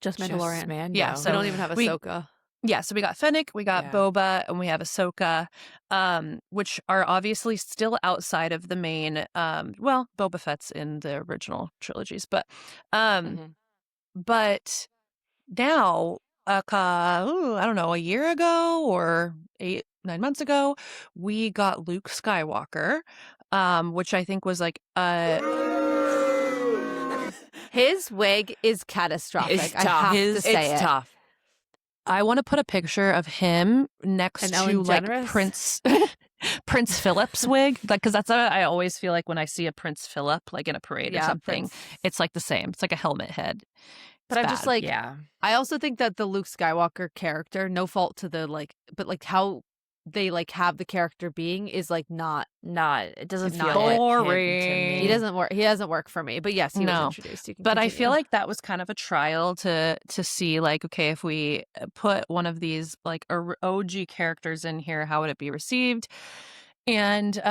Just Mandalorian. Just Mando. Yeah, We so don't even have we- Ahsoka. Yeah, so we got Fennec, we got Yeah. Boba, and we have Ahsoka, which are obviously still outside of the main. Well, Boba Fett's in the original trilogies, but Mhm. but now, I don't know, a year ago or 8-9 months ago, we got Luke Skywalker, which I think was like His wig is catastrophic. It's I tough. have to say It's it. tough. I want to put a picture of him next And to Ellen like DeGeneres? Prince Philip's wig, like because that's what I always feel like when I see a Prince Philip like in a parade or something. Prince. It's like the same. It's like a helmet head. But It's I'm just bad. like, Yeah. I also think that the Luke Skywalker character, no fault to the but like how they like have the character being is like not. It doesn't Not feel it. like him to Boring. me. He doesn't work. He doesn't work for me. But yes, he was No. introduced. You can But I feel continue. like that was kind of a trial to see like, okay, if we put one of these like OG characters in here, how would it be received? And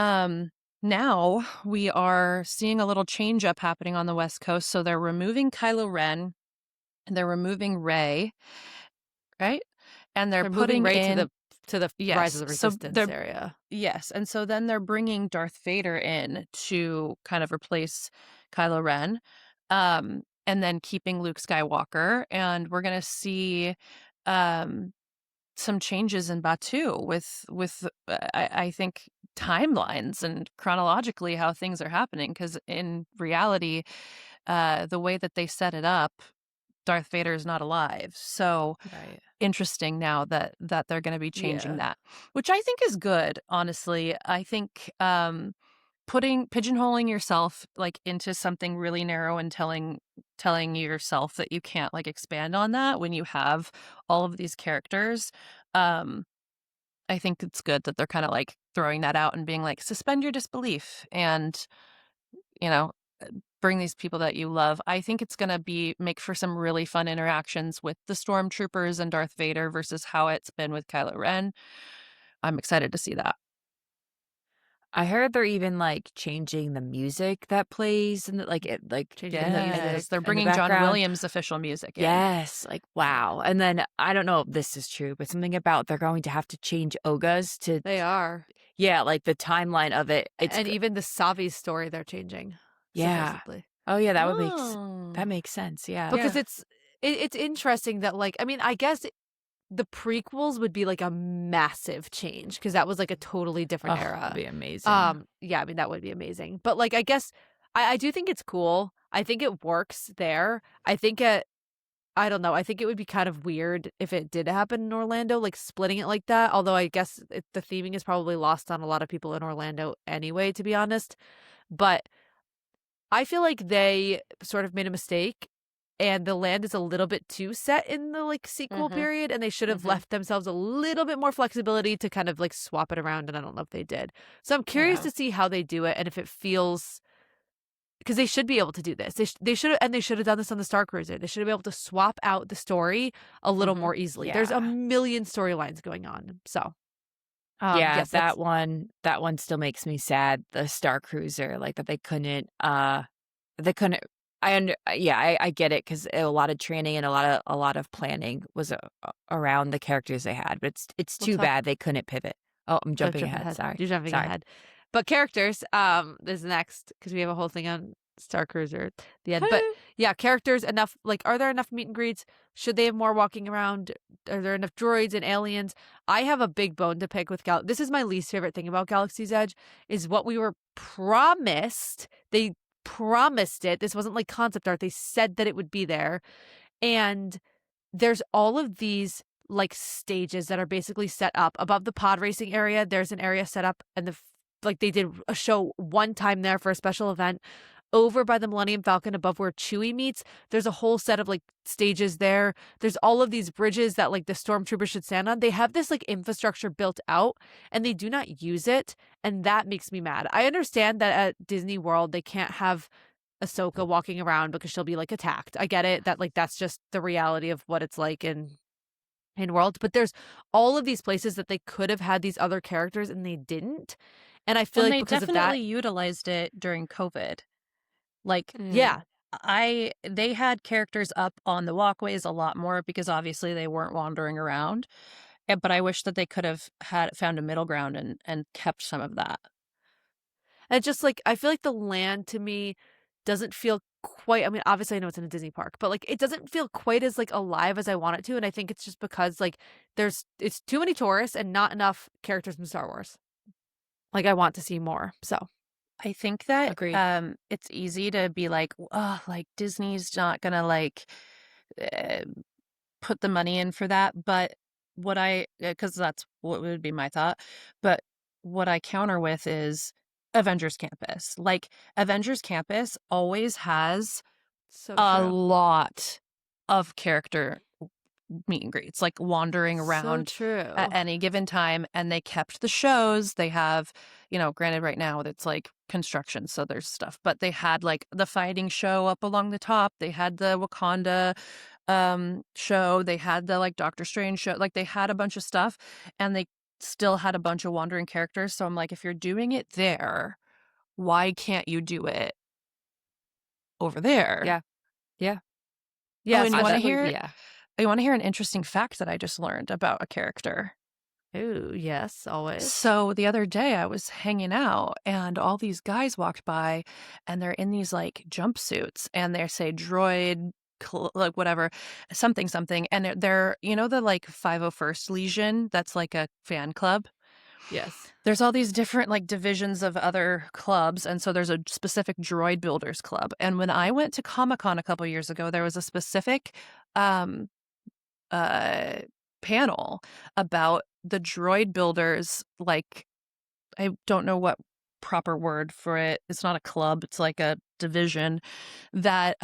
now we are seeing a little change up happening on the West Coast. So they're removing Kylo Ren and they're removing Rey, right? And they're moving putting Rey in to the Yes, Rise of the so Resistance they're- area. yes, and so then they're bringing Darth Vader in to kind of replace Kylo Ren, and then keeping Luke Skywalker, and we're gonna see, um, some changes in Batuu with I think timelines and chronologically how things are happening, because in reality, the way that they set it up, Darth Vader is not alive. So Right. interesting now that they're going to be changing Yeah. that, which I think is good. Honestly, I think pigeonholing yourself like into something really narrow and telling yourself that you can't like expand on that when you have all of these characters. Um, I think it's good that they're kind of like throwing that out and being like, suspend your disbelief and, you know, bring these people that you love. I think it's going to make for some really fun interactions with the stormtroopers and Darth Vader versus how it's been with Kylo Ren. I'm excited to see that. I heard they're even like changing the music that plays and like it like Changing the in music. They're in the bringing John background. Williams' official music in. Yes, like wow. And then I don't know if this is true, but something about they're going to have to change Oga's to They are. yeah, like the timeline of it. And even the Savi story they're changing. yeah. Supposedly. Oh yeah, that Oh. makes sense. Yeah. Because it's interesting that like I mean, I guess the prequels would be like a massive change because that was like a totally different era. That'd be amazing. Yeah, I mean that would be amazing. But like I guess I do think it's cool. I think it works there. I think I don't know. I think it would be kind of weird if it did happen in Orlando, like splitting it like that. Although I guess the theming is probably lost on a lot of people in Orlando anyway, to be honest. But I feel like they sort of made a mistake and the land is a little bit too set in the like sequel Mhm. period and they should have Mhm. left themselves a little bit more flexibility to kind of like swap it around and I don't know if they did. So I'm curious Yeah. to see how they do it and if it feels because they should be able to do this. They should have and they should have done this on the Star Cruiser. They should have been able to swap out the story a little Mhm. more easily. There's a Yeah. million storylines going on. So Yeah, yes, that's that one still makes me sad. The Star Cruiser, like that they couldn't. I get it because a lot of training and a lot of planning was around the characters they had, but it's we'll too talk bad they couldn't pivot. Oh, I'm Don't jumping jump ahead. Sorry, You're jumping sorry. ahead. But characters, is next because we have a whole thing on Star Cruiser at the end. But yeah, characters enough. Like, are there enough meet and greets? Should they have more walking around? Are there enough droids and aliens? I have a big bone to pick with This is my least favorite thing about Galaxy's Edge is what we were promised. They promised it. This wasn't like concept art. They said that it would be there, and there's all of these like stages that are basically set up above the pod racing area. There's an area set up and like they did a show one time there for a special event over by the Millennium Falcon above where Chewie meets. There's a whole set of like stages there. There's all of these bridges that like the stormtroopers should stand on. They have this like infrastructure built out and they do not use it. And that makes me mad. I understand that at Disney World, they can't have Ahsoka walking around because she'll be like attacked. I get it that like that's just the reality of what it's like in World, but there's all of these places that they could have had these other characters and they didn't. And I feel Well, like they because of definitely that, utilized it during COVID. Like, yeah, they had characters up on the walkways a lot more because obviously they weren't wandering around. But I wish that they could have found a middle ground and kept some of that. and just like I feel like the land to me doesn't feel quite. I mean, obviously I know it's in a Disney park, but like it doesn't feel quite as like alive as I want it to. And I think it's just because like it's too many tourists and not enough characters from Star Wars. Like I want to see more. So I think that Agreed. it's easy to be like, oh, like Disney's not gonna like uh, put the money in for that. But because that's what would be my thought. But what I counter with is Avengers Campus. Like Avengers Campus always has so a true. lot of character meet and greets, like wandering So around true. at any given time. And they kept the shows. They have, granted right now it's like construction, so there's stuff, but they had like the fighting show up along the top. They had the Wakanda show. They had the like Doctor Strange show. Like they had a bunch of stuff and they still had a bunch of wandering characters. So I'm like, if you're doing it there, why can't you do it over there? Yeah. Yeah. Yes, and you for wanna sure. hear- Yeah. I want to hear an interesting fact that I just learned about a character. Ooh, yes, always. So the other day I was hanging out and all these guys walked by and they're in these like jumpsuits and they say droid like whatever, something something, and they're the like 501st Legion, that's like a fan club. Yes. There's all these different like divisions of other clubs, and so there's a specific droid builders club. And when I went to Comic-Con a couple years ago, there was a specific um uh panel about the droid builders. Like, I don't know what proper word for it. It's not a club, it's like a division that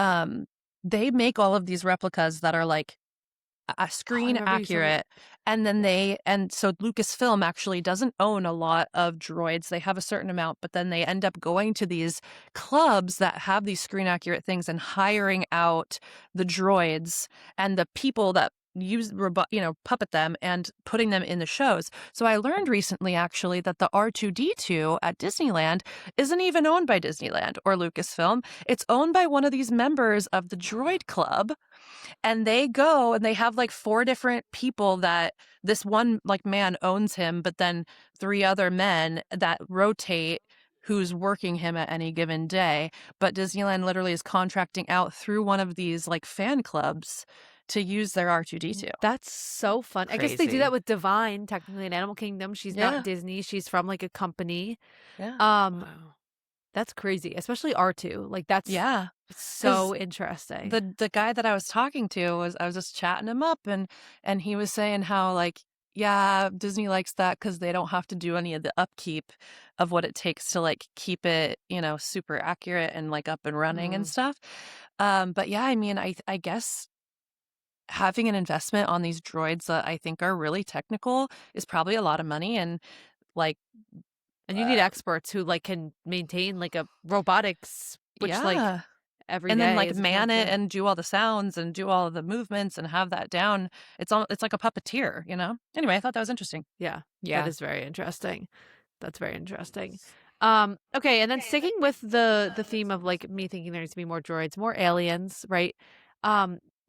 they make all of these replicas that are like a Oh, I screen remember you told me. accurate. And then so Lucasfilm actually doesn't own a lot of droids. They have a certain amount, but then they end up going to these clubs that have these screen accurate things and hiring out the droids and the people that puppet them and putting them in the shows. So I learned recently actually that the R2D2 at Disneyland isn't even owned by Disneyland or Lucasfilm. It's owned by one of these members of the Droid Club. And they go and they have like 4 different people that this one like man owns him, but then 3 other men that rotate who's working him at any given day. But Disneyland literally is contracting out through one of these like fan clubs to use their R2D2. That's so fun. I guess they do Crazy. that with Divine, technically in Animal Kingdom. She's Yeah. not Disney. She's from like a company. Yeah. Um, Wow. that's crazy, especially R2. Like that's Yeah. so interesting. The guy that I was talking to I was just chatting him up, and he was saying how like, yeah, Disney likes that because they don't have to do any of the upkeep of what it takes to like keep it, super accurate and like up and running and stuff. But yeah, I mean, I guess having an investment on these droids that I think are really technical is probably a lot of money, and like, And you need experts who like can maintain like a robotics, which like yeah. every And day then like is man it intensive. and do all the sounds and do all of the movements and have that down. It's like a puppeteer, you know? Anyway, I thought that was interesting. Yeah, Yeah. that is very interesting. That's very interesting. Okay, and then sticking with the theme of like me thinking there needs to be more droids, more aliens, right?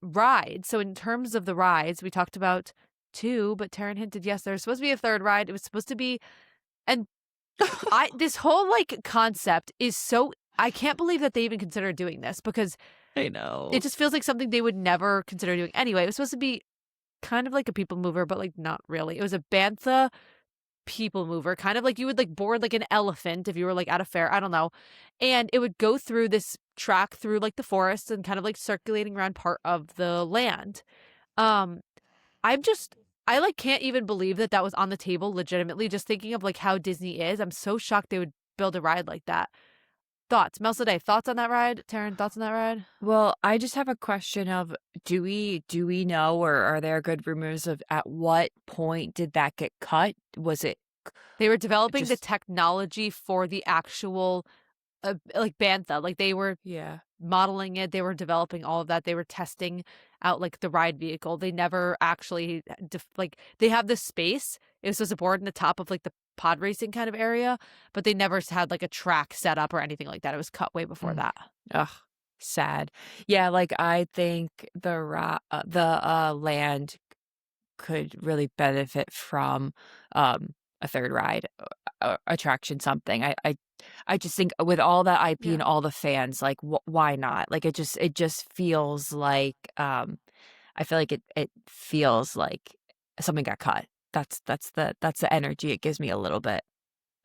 Rides. So in terms of the rides, we talked about 2, but Taryn hinted yes, there's supposed to be a 3rd ride. It was supposed to be, and this whole like concept is so, I can't believe that they even considered doing this because I know. it just feels like something they would never consider doing anyway. It was supposed to be kind of like a people mover, but like not really. It was a Bantha people mover, kind of like you would like board like an elephant if you were like at a fair, I don't know. And it would go through this track through like the forest and kind of like circulating around part of the land. Um I'm just, I like can't even believe that that was on the table legitimately, just thinking of like how Disney is. I'm so shocked they would build a ride like that. Thoughts? Mouselets, thoughts on that ride? Taryn, thoughts on that ride? Well, I just have a question of do we know, or are there good rumors of at what point did that get cut? Was it They were developing the just technology for the actual like Bantha. Like they were yeah. modeling it, they were developing all of that, they were testing out like the ride vehicle. They never actually like they have this space. It was supposed to board in the top of like the pod racing kind of area, but they never had like a track set up or anything like that. It was cut way before Mm. that. Ugh, sad. Yeah, like I think the land could really benefit from a 3rd ride, attraction, something. I just think with all that IP and Yeah. all the fans, like why not? Like it just feels like I feel like it feels like something got cut. That's the energy it gives me a little bit.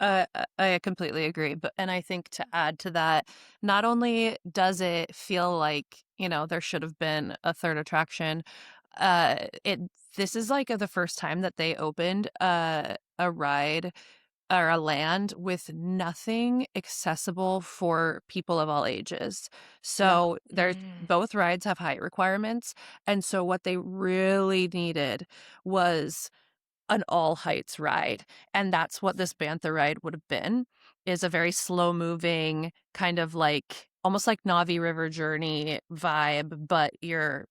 I completely agree. And I think to add to that, not only does it feel like, there should have been a 3rd attraction, it this is like the first time that they opened a ride or a land with nothing accessible for people of all ages. So there's both rides have height requirements. And so what they really needed was an all heights ride. And that's what this Bantha ride would have been, is a very slow moving kind of like almost like Navi River Journey vibe, but you're,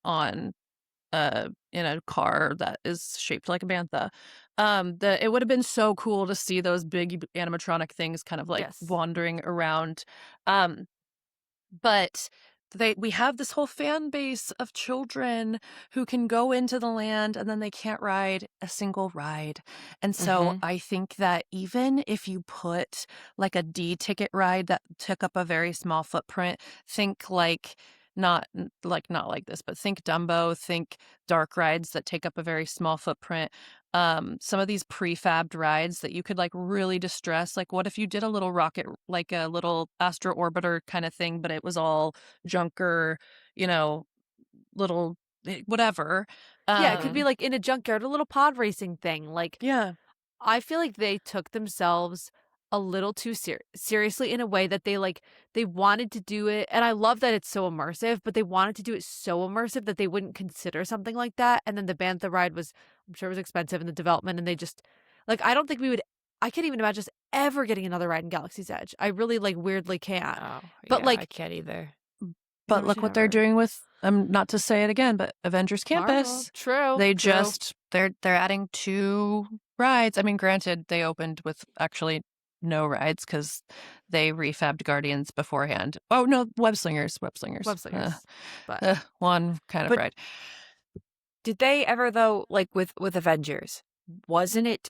on in a car that is shaped like a bantha. It would have been so cool to see those big animatronic things kind of like Yes. wandering around. But we have this whole fan base of children who can go into the land and then they can't ride a single ride. And so I think that even if you put like a D ticket ride that took up a very small footprint, think like not like this, but think Dumbo, think dark rides that take up a very small footprint. Some of these prefabbed rides that you could like really distress. Like, what if you did a little rocket, like a little astro orbiter kind of thing, but it was all junker, you know, little whatever. Yeah, it could be Um, like in a junkyard, a little pod racing thing. Like, yeah, I feel like they took themselves a little too seriously in a way that they wanted to do it, and I love that it's so immersive, but they wanted to do it so immersive that they wouldn't consider something like that. And then the Bantha ride was, I'm sure, it was expensive in the development, and they just like I don't think we would. I can't even imagine us ever getting another ride in Galaxy's Edge. I really like weirdly can't. Oh, But yeah, I like, can't either. but look what they're doing with not to say it again, but Avengers Marvel. Campus. True. They true. just they're adding 2 rides. I mean, granted, they opened with actually no rides because they refabbed Guardians beforehand. Oh no, Web Slingers. Web slingers. But One kind of But ride. did they ever though, like with Avengers, wasn't it?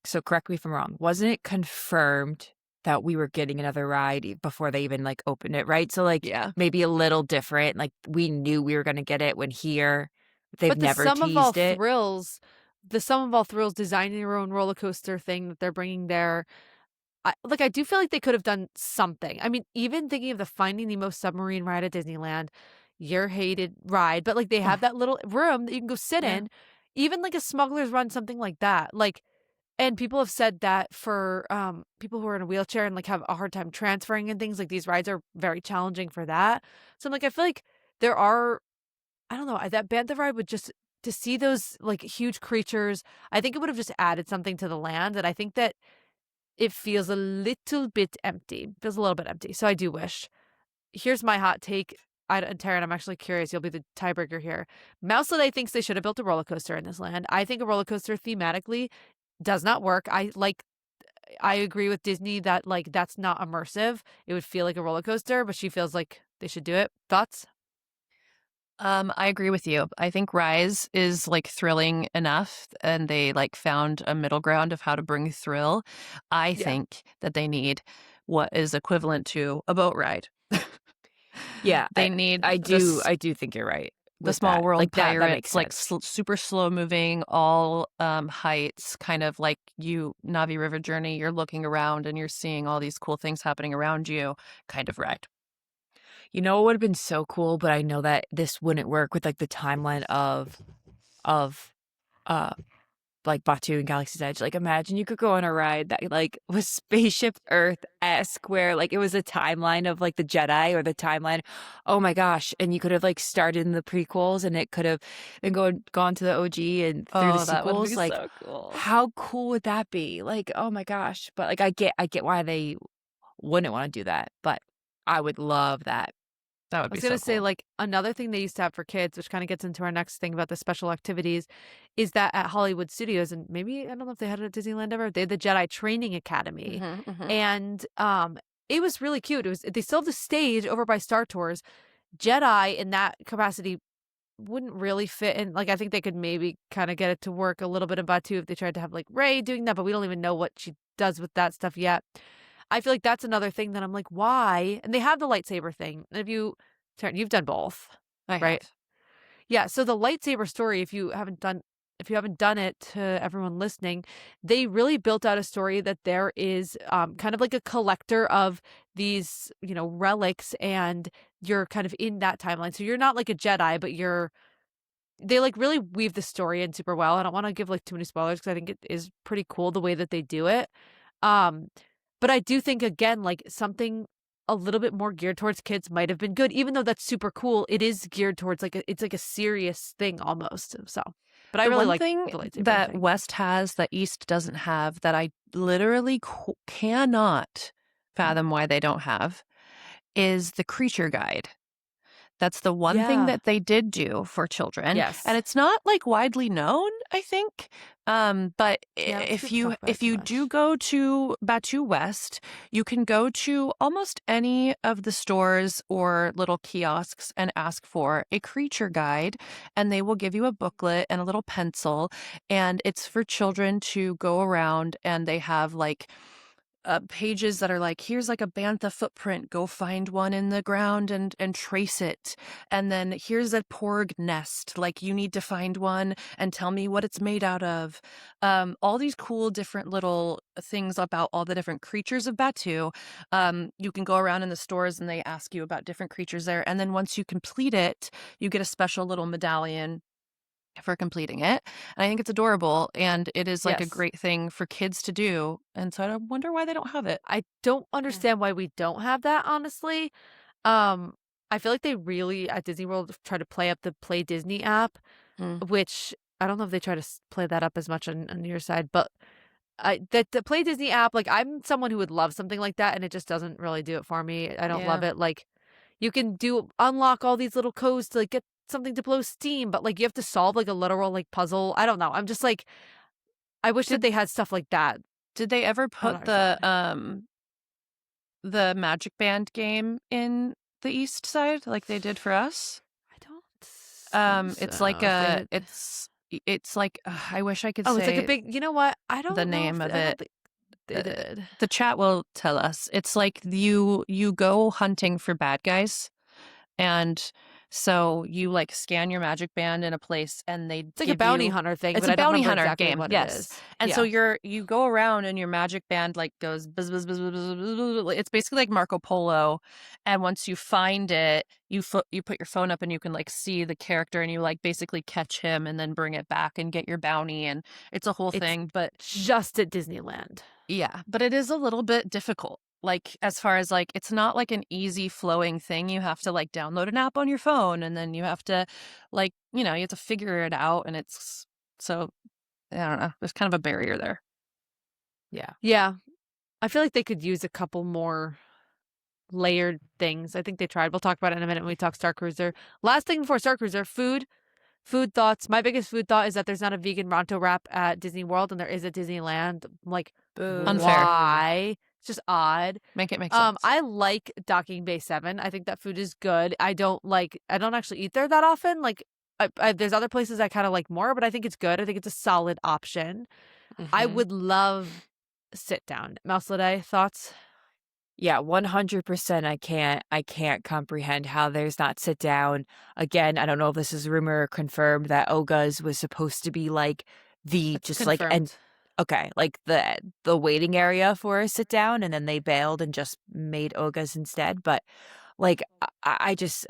So correct me if I'm wrong. Wasn't it confirmed that we were getting another ride before they even like opened it, right? So like Yeah. maybe a little different. Like we knew we were going to get it when here they've but the never sum of all teased it. thrills, the sum of all thrills, designing your own roller coaster thing that they're bringing there. I do feel like they could have done something. I mean, even thinking of the Finding Nemo submarine ride at Disneyland, your hated ride, but like they have that little room that you can go sit Yeah. in. Even like a Smuggler's Run, something like that. Like, and people have said that for people who are in a wheelchair and like have a hard time transferring and things, like these rides are very challenging for that. So I'm like, I feel like there are, I don't know, that Bantha ride would just to see those like huge creatures. I think it would have just added something to the land, and I think that it feels a little bit empty. Feels a little bit empty. So I do wish. Here's my hot take. And Taryn, I'm actually curious. You'll be the tiebreaker here. Mouselet thinks they should have built a roller coaster in this land. I think a roller coaster thematically does not work. I agree with Disney that like that's not immersive. It would feel like a roller coaster, but she feels like they should do it. Thoughts? I agree with you. I think Rise is like thrilling enough and they like found a middle ground of how to bring thrill. I Yeah. think that they need what is equivalent to a boat ride. Yeah, They need I this- do think you're right. the with small that. world Like that pirates, makes like sense. super slow moving, all heights, kind of like you Navi River Journey. You're looking around and you're seeing all these cool things happening around you, kind of ride. You know, it would have been so cool, but I know that this wouldn't work with like the timeline of uh like Batuu and Galaxy's Edge. Like imagine you could go on a ride that like was Spaceship Earth-esque where like it was a timeline of like the Jedi or the timeline. Oh my gosh. And you could have like started in the prequels and it could have been gone to the OG and through the that would be sequels. Like so cool. how cool would that be? Like, oh my gosh. But like I get why they wouldn't want to do that. But I would love that. That I would be was gonna so say, cool. like, another thing they used to have for kids, which kind of gets into our next thing about the special activities, is that at Hollywood Studios, and maybe I don't know if they had it at Disneyland ever, they had the Jedi Training Academy. And it was really cute. It was they still have the stage over by Star Tours. Jedi in that capacity wouldn't really fit in. Like, I think they could maybe kind of get it to work a little bit in Batuu if they tried to have like Rey doing that, but we don't even know what she does with that stuff yet. I feel like that's another thing that I'm like, why? And they have the lightsaber thing. And if you've done both, I right? have. Yeah. So the lightsaber story, if you haven't done it, to everyone listening, they really built out a story that there is kind of like a collector of these, relics, and you're kind of in that timeline. So you're not like a Jedi, but they like really weave the story in super well. I don't want to give like too many spoilers because I think it is pretty cool the way that they do it. Um, but I do think again, like something a little bit more geared towards kids might have been good, even though that's super cool. It is geared towards it's like a serious thing almost. So, but I The really one like thing the lightsaber that thing. West has that East doesn't have that I literally cannot fathom why they don't have is the creature guide. That's the one thing Yeah. that they did do for children. Yes. And it's not like widely known, I think. But Yeah, it's if good to you talk about if too you much. do go to Batuu West, you can go to almost any of the stores or little kiosks and ask for a creature guide, and they will give you a booklet and a little pencil, and it's for children to go around, and they have like pages that are like, here's like a bantha footprint, go find one in the ground and trace it. And then here's a porg nest, like you need to find one and tell me what it's made out of. All these cool different little things about all the different creatures of Batuu. You can go around in the stores and they ask you about different creatures there. And then once you complete it, you get a special little medallion for completing it. And I think it's adorable, and it is like a Yes. great thing for kids to do. And so I wonder why they don't have it. I don't understand why we don't have that, honestly. I feel like they really at Disney World try to play up the Play Disney app, Mm. which I don't know if they try to play that up as much on your side, but the Play Disney app, like I'm someone who would love something like that, and it just doesn't really do it for me. I don't love Yeah. it. Like you can unlock all these little codes to like get something to blow steam, but like you have to solve like a literal like puzzle. I don't know. I'm just like I wish that they had stuff like that. Did they ever on put our the Magic Band game in the East Side like they did for us? I don't. It's so. like If they- it's like I wish I could Oh, say it's like a big. You know what? I don't the know name if of they, I don't it. think they did. The chat will tell us. It's like you go hunting for bad guys, and so you like scan your magic band in a place, and they It's like a bounty hunter thing. It's but a I don't bounty remember hunter exactly game, what yes. it is. And Yeah. so you go around and your magic band like goes buzz, buzz, buzz, buzz, buzz, buzz, buzz. It's basically like Marco Polo. And once you find it, you put your phone up and you can like see the character and you like basically catch him and then bring it back and get your bounty. And it's a whole It's thing. But just at Disneyland. yeah, but it is a little bit difficult. Like as far as like it's not like an easy flowing thing. You have to like download an app on your phone and then you have to like, you have to figure it out, and it's so I don't know. There's kind of a barrier there. Yeah. I feel like they could use a couple more layered things. I think they tried. We'll talk about it in a minute when we talk Star Cruiser. Last thing before Star Cruiser, food. Food thoughts. My biggest food thought is that there's not a vegan Ronto wrap at Disney World and there is at Disneyland. I'm like, Boo. Unfair. why? It's just odd. Make it make sense. I like Docking Bay 7. I think that food is good. I don't actually eat there that often. Like there's other places I kind of like more, but I think it's good. I think it's a solid option. I Mhm. would love sit down. Mouselet, thoughts? Yeah, 100%. I can't comprehend how there's not sit down. Again, I don't know if this is rumor or confirmed that Oga's was supposed to be like the It's just like confirmed. okay, like the waiting area for a sit down, and then they bailed and just made Oga's instead. But like I just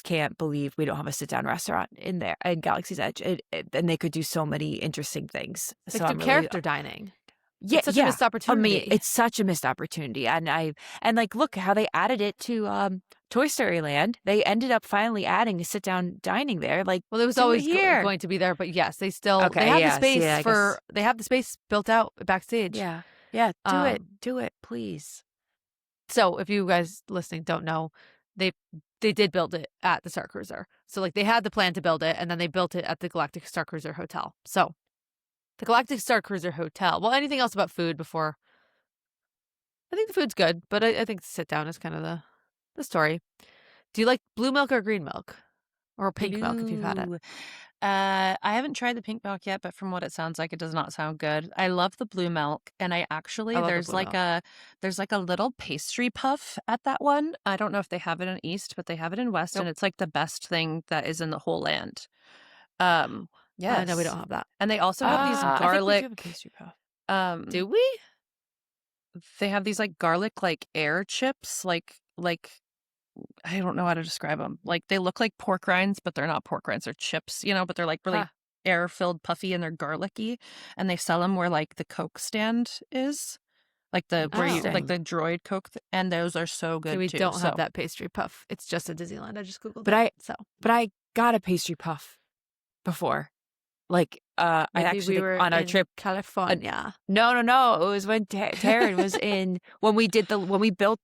can't believe we don't have a sit down restaurant in there in Galaxy's Edge. And they could do so many interesting things. Like So do I'm really character dining. yeah, It's such yeah. a missed I opportunity. mean, it's such a missed opportunity. And like look how they added it to Toy Story Land. They ended up finally adding a sit down dining there. Like, well, it was do it always here. going to be there, but yes, they still Okay, they have yeah, the space see, I guess- they have the space built out backstage. Yeah. Yeah, do it, please. So if you guys listening don't know, they did build it at the Star Cruiser. So like they had the plan to build it, and then they built it at the Galactic Star Cruiser Hotel. So the Galactic Star Cruiser Hotel. Well, anything else about food before? I think the food's good, but I think sit down is kind of the story. Do you like blue milk or green milk? Or pink milk if you've had it? Blue. I haven't tried the pink milk yet, but from what it sounds like, it does not sound good. I love the blue milk, and I actually I love the there's blue like a little pastry puff at that one. I don't know if they have it in East, but they have it in West, and Nope. it's like the best thing that is in the whole land. Yes. No, we don't have that. And they also have these I think we do garlic. have a pastry puff. Do we? They have these like garlic like air chips, like I don't know how to describe them. Like they look like pork rinds, but they're not pork rinds. They're chips, but they're like really Huh. air filled, puffy, and they're garlicky. And they sell them where like the Coke stand is, like where you like the droid Coke, and those are so good Okay, we too. don't So have that pastry puff. It's just at Disneyland. I just googled But it. But I got a pastry puff before. Like I Maybe actually we were on our in trip. California. No. It was when Taryn was in when we built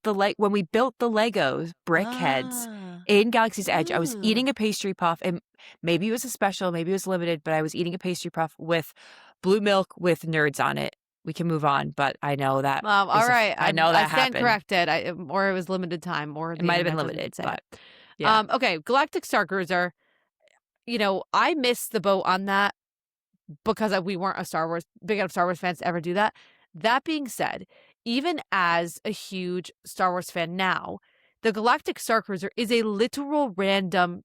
the Legos brick heads in Galaxy's Edge. I was Ah. eating a pastry puff, and maybe it was a special, maybe it was limited, but I was eating a pastry puff with blue milk with nerds on it. We can move on, but I know that. All is a- right. I know that I stand happened. corrected. Or it was limited time, or It might have been limited, but yeah. Okay, Galactic Star Cruiser. I missed the boat on that because we weren't big enough Star Wars fans to ever do that. That being said, even as a huge Star Wars fan now, the Galactic Star Cruiser is a literal random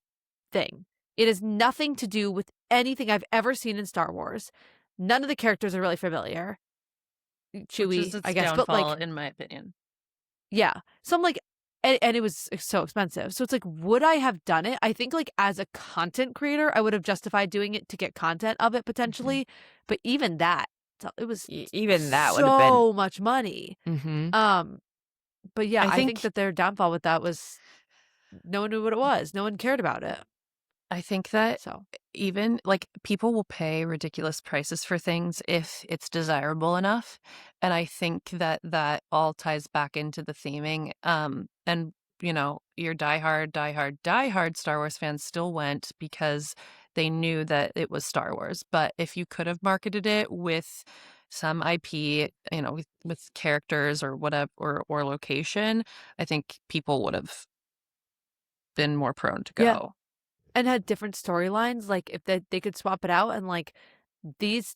thing. It has nothing to do with anything I've ever seen in Star Wars. None of the characters are really familiar. Which is Chewie, I its guess, but downfall, like, in my opinion. yeah. So I'm like, and it was so expensive. So it's like, would I have done it? I think like as a content creator, I would have justified doing it to get content of it potentially. But even that, it was Even that would have been. so much money. Mm-hmm. But yeah, I I think think that their downfall with that was no one knew what it was. No one cared about it. I think that So even like people will pay ridiculous prices for things if it's desirable enough, and I think that that all ties back into the theming. And your diehard Star Wars fans still went because they knew that it was Star Wars. But if you could have marketed it with some IP, with characters or whatever, or location, I think people would have been more prone to yeah, go. and had different storylines. Like if they could swap it out and like these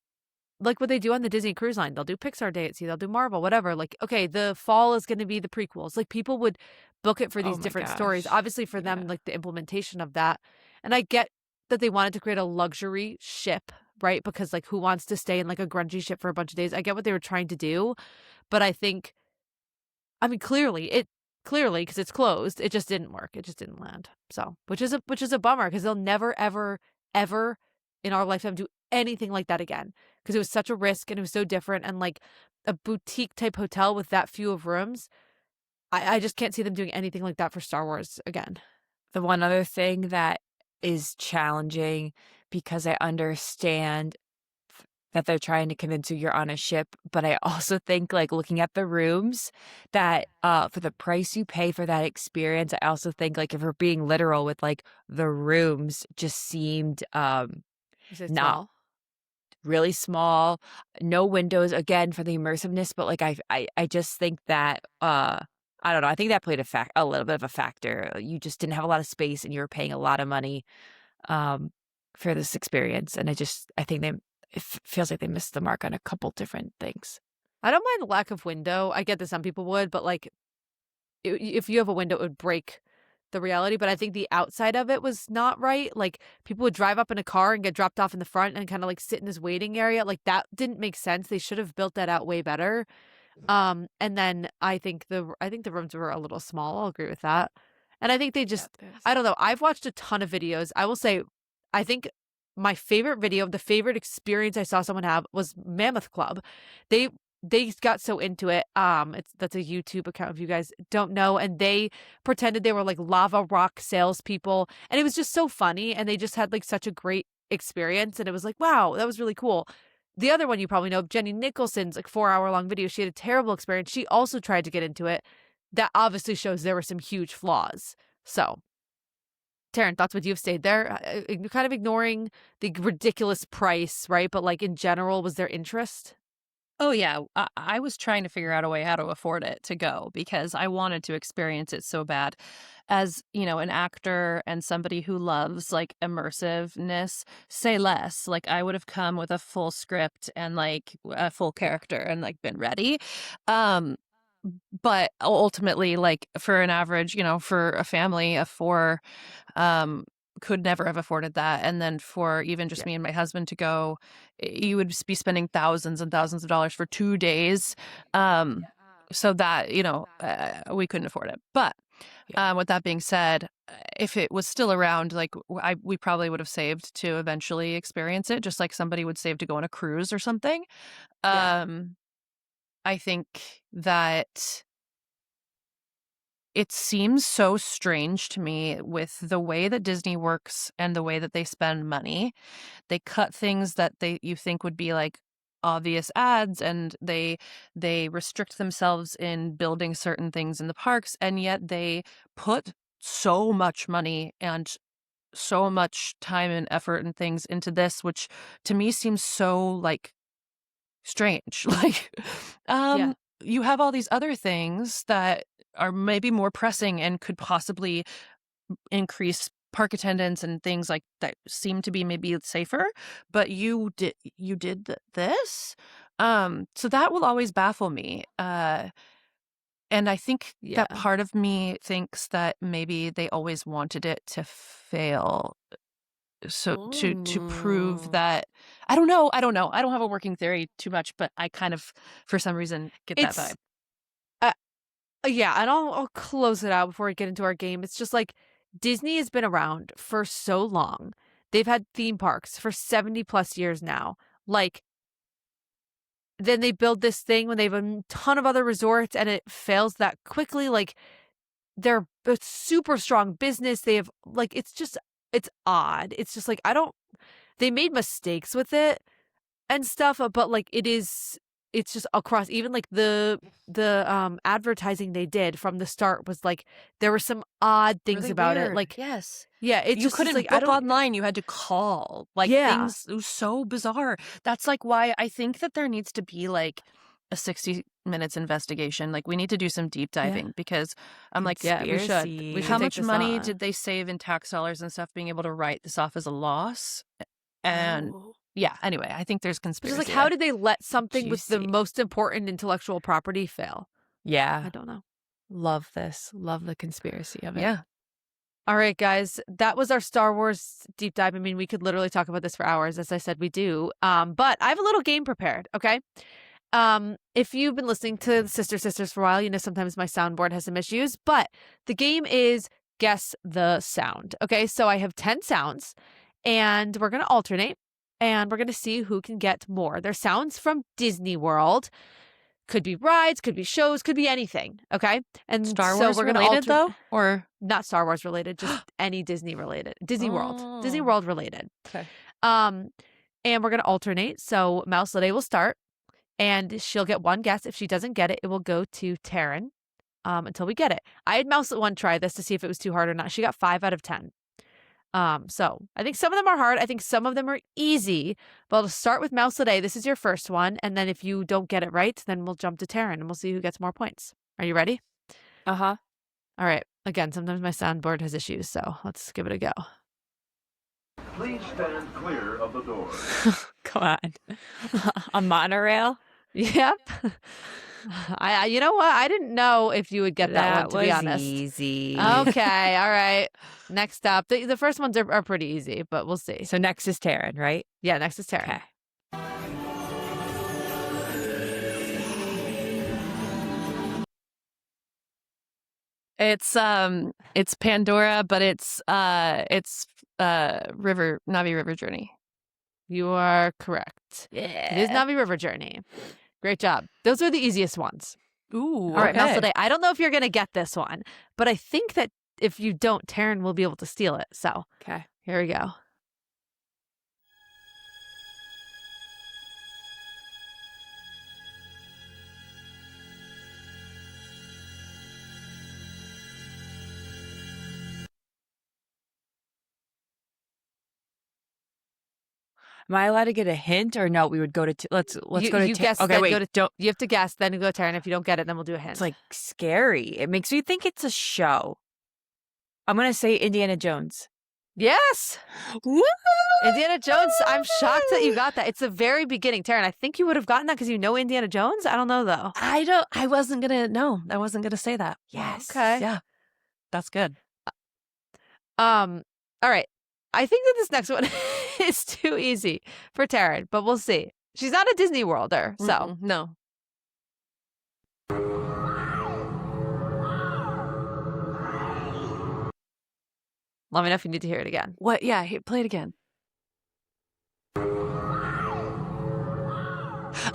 like what they do on the Disney Cruise Line. They'll do Pixar Day at Sea, they'll do Marvel, whatever. Like, okay, the fall is going to be the prequels. Like people would book it for Oh these my different stories. gosh. Obviously for them, Yeah. like the implementation of that. And I get that they wanted to create a luxury ship, right? Because like who wants to stay in like a grungy ship for a bunch of days? I get what they were trying to do, but I think I mean clearly because it's closed, it just didn't work. It just didn't land. So, which is a bummer because they'll never ever in our lifetime do anything like that again because it was such a risk and it was so different and like a boutique type hotel with that few of rooms. I just can't see them doing anything like that for Star Wars again. The one other thing that is challenging, because I understand that they're trying to convince you you're on a ship, but I also think, like, looking at the rooms, that for the price you pay for that experience, I also think, like, if we're being literal with, like, the rooms just seemed Is it not small? really small, no windows, again, for the immersiveness, but, like, I just think that I don't know, I think that played a little bit of a factor. You just didn't have a lot of space and you were paying a lot of money um, for this experience, and I think feels like they missed the mark on a couple different things. I don't mind the lack of window. I get that some people would, but like if you have a window, it would break the reality. But I think the outside of it was not right. Like people would drive up in a car and get dropped off in the front and kind of like sit in this waiting area. Like that didn't make sense. They should have built that out way better. And then I think the rooms were a little small. I'll agree with that. And I think they just I don't know. I've watched a ton of videos. I will say I think my favorite video, the favorite experience I saw someone have was Mammoth Club. They they got so into it. That's a YouTube account if you guys don't know, and they pretended they were like lava rock salespeople, and it was just so funny, and they just had like such a great experience, and it was like, wow, that was really cool. The other one you probably know, Jenny Nicholson's like 4 hour long video. She had a terrible experience. She also tried to get into it. That obviously shows there were some huge flaws. So, Taryn, thoughts? Would you have stayed there? Kind of ignoring the ridiculous price, right? But like in general, was there interest? Oh, yeah. I was trying to figure out a way how to afford it to go because I wanted to experience it so bad. As, an actor and somebody who loves like immersiveness, say less. Like I would have come with a full script and like a full character and like been ready. Um, but ultimately, like for an average, for a family of four, um, could never have afforded that. And then for even just Yeah. me and my husband to go, you would be spending thousands and thousands of dollars for 2 days. So that, we couldn't afford it. But with that being said, if it was still around, like we probably would have saved to eventually experience it, just like somebody would save to go on a cruise or something. Yeah. Um, I think that it seems so strange to me with the way that Disney works and the way that they spend money. They cut things that you think would be like obvious ads, and they restrict themselves in building certain things in the parks, and yet they put so much money and so much time and effort and things into this, which to me seems so like strange. Like, Yeah. you have all these other things that are maybe more pressing and could possibly increase park attendance and things like that seem to be maybe safer, but you did this. So that will always baffle me. And I think that Yeah. part of me thinks that maybe they always wanted it to fail. So to prove Ooh. that, I don't know. I don't have a working theory too much, but I kind of, for some reason, get that vibe. It's yeah, and I'll close it out before we get into our game. It's just like Disney has been around for so long. They've had theme parks for 70 plus years now. Like, then they build this thing when they have a ton of other resorts and it fails that quickly. Like, they're a super strong business. They have, like, it's odd. It's just like, they made mistakes with it and stuff, but like it's just across, even like the advertising they did from the start was like there were some odd things Really about it. weird. Like, Yes. yeah, it's You just couldn't like I book don't online. You had to call. Like Yeah. things, it was so bizarre. That's like why I think that there needs to be like a 60 minutes investigation. Like we need to do some deep diving because I'm like, yeah, we should Conspiracy. take how much this money on. did they save in tax dollars and stuff being able to write this off as a loss? And yeah, anyway, I think there's It's conspiracy. just like, how did they let something with the Juicy. most important intellectual property fail? Yeah. I don't know. Love this. Love the conspiracy of it. Yeah. All right, guys, that was our Star Wars deep dive. I mean, we could literally talk about this for hours, as I said we do. But I have a little game prepared, okay? If you've been listening to the Sisters for a while, you know sometimes my soundboard has some issues, but the game is Guess the Sound, okay? So I have 10 sounds, and we're going to alternate, and we're going to see who can get more. They're sounds from Disney World. Could be rides, could be shows, could be anything, okay? And Star so Wars we're gonna related though? Or not Star Wars related, just any Disney related. Disney Oh. World related. Okay. And we're gonna alternate. So Mouselet will start, and she'll get one guess. If she doesn't get it, it will go to Taryn until we get it. I had Mouselet one try this to see if it was too hard or not. She got 5 out of 10. So I think some of them are hard. I think some of them are easy. But I'll start with Mouselet. This is your first one, and then if you don't get it right, then we'll jump to Taryn and we'll see who gets more points. Are you ready? Uh-huh. All right. Again, sometimes my soundboard has issues, so let's give it a go. Please stand clear of the door. Come on. A monorail? Yep. You know what? I didn't know if you would get that one, to be was honest. easy. Okay. All right. Next up. The first ones are pretty easy, but we'll see. So next is Taryn, right? Yeah, next is Taryn. Okay. It's Pandora, but it's River Navi River Journey. You are correct. Yeah. It is Navi River Journey. Great job. Those are the easiest ones. Ooh. All right, okay. Mouselet, I don't know if you're going to get this one, but I think that if you don't, Taryn will be able to steal it. So Okay. here we go. Am I allowed to get a hint or no? We would go to let's You- go to you Ta- guess, Okay, then wait. go to- don't. You have to guess, then go Taryn. If you don't get it, then we'll do a hint. It's like scary. It makes me think it's a show. I'm gonna say Indiana Jones. Yes. Indiana Jones. I'm shocked that you got that. It's the very beginning. Taryn, I think you would have gotten that because you know Indiana Jones. I don't know, though. I wasn't gonna say that. Yes. Okay. Yeah. That's good. All right. I think that this next one is too easy for Taryn, but we'll see. She's not a Disney Worlder, so. Mm-mm, no. Let me know if you need to hear it again. What? Yeah, play it again.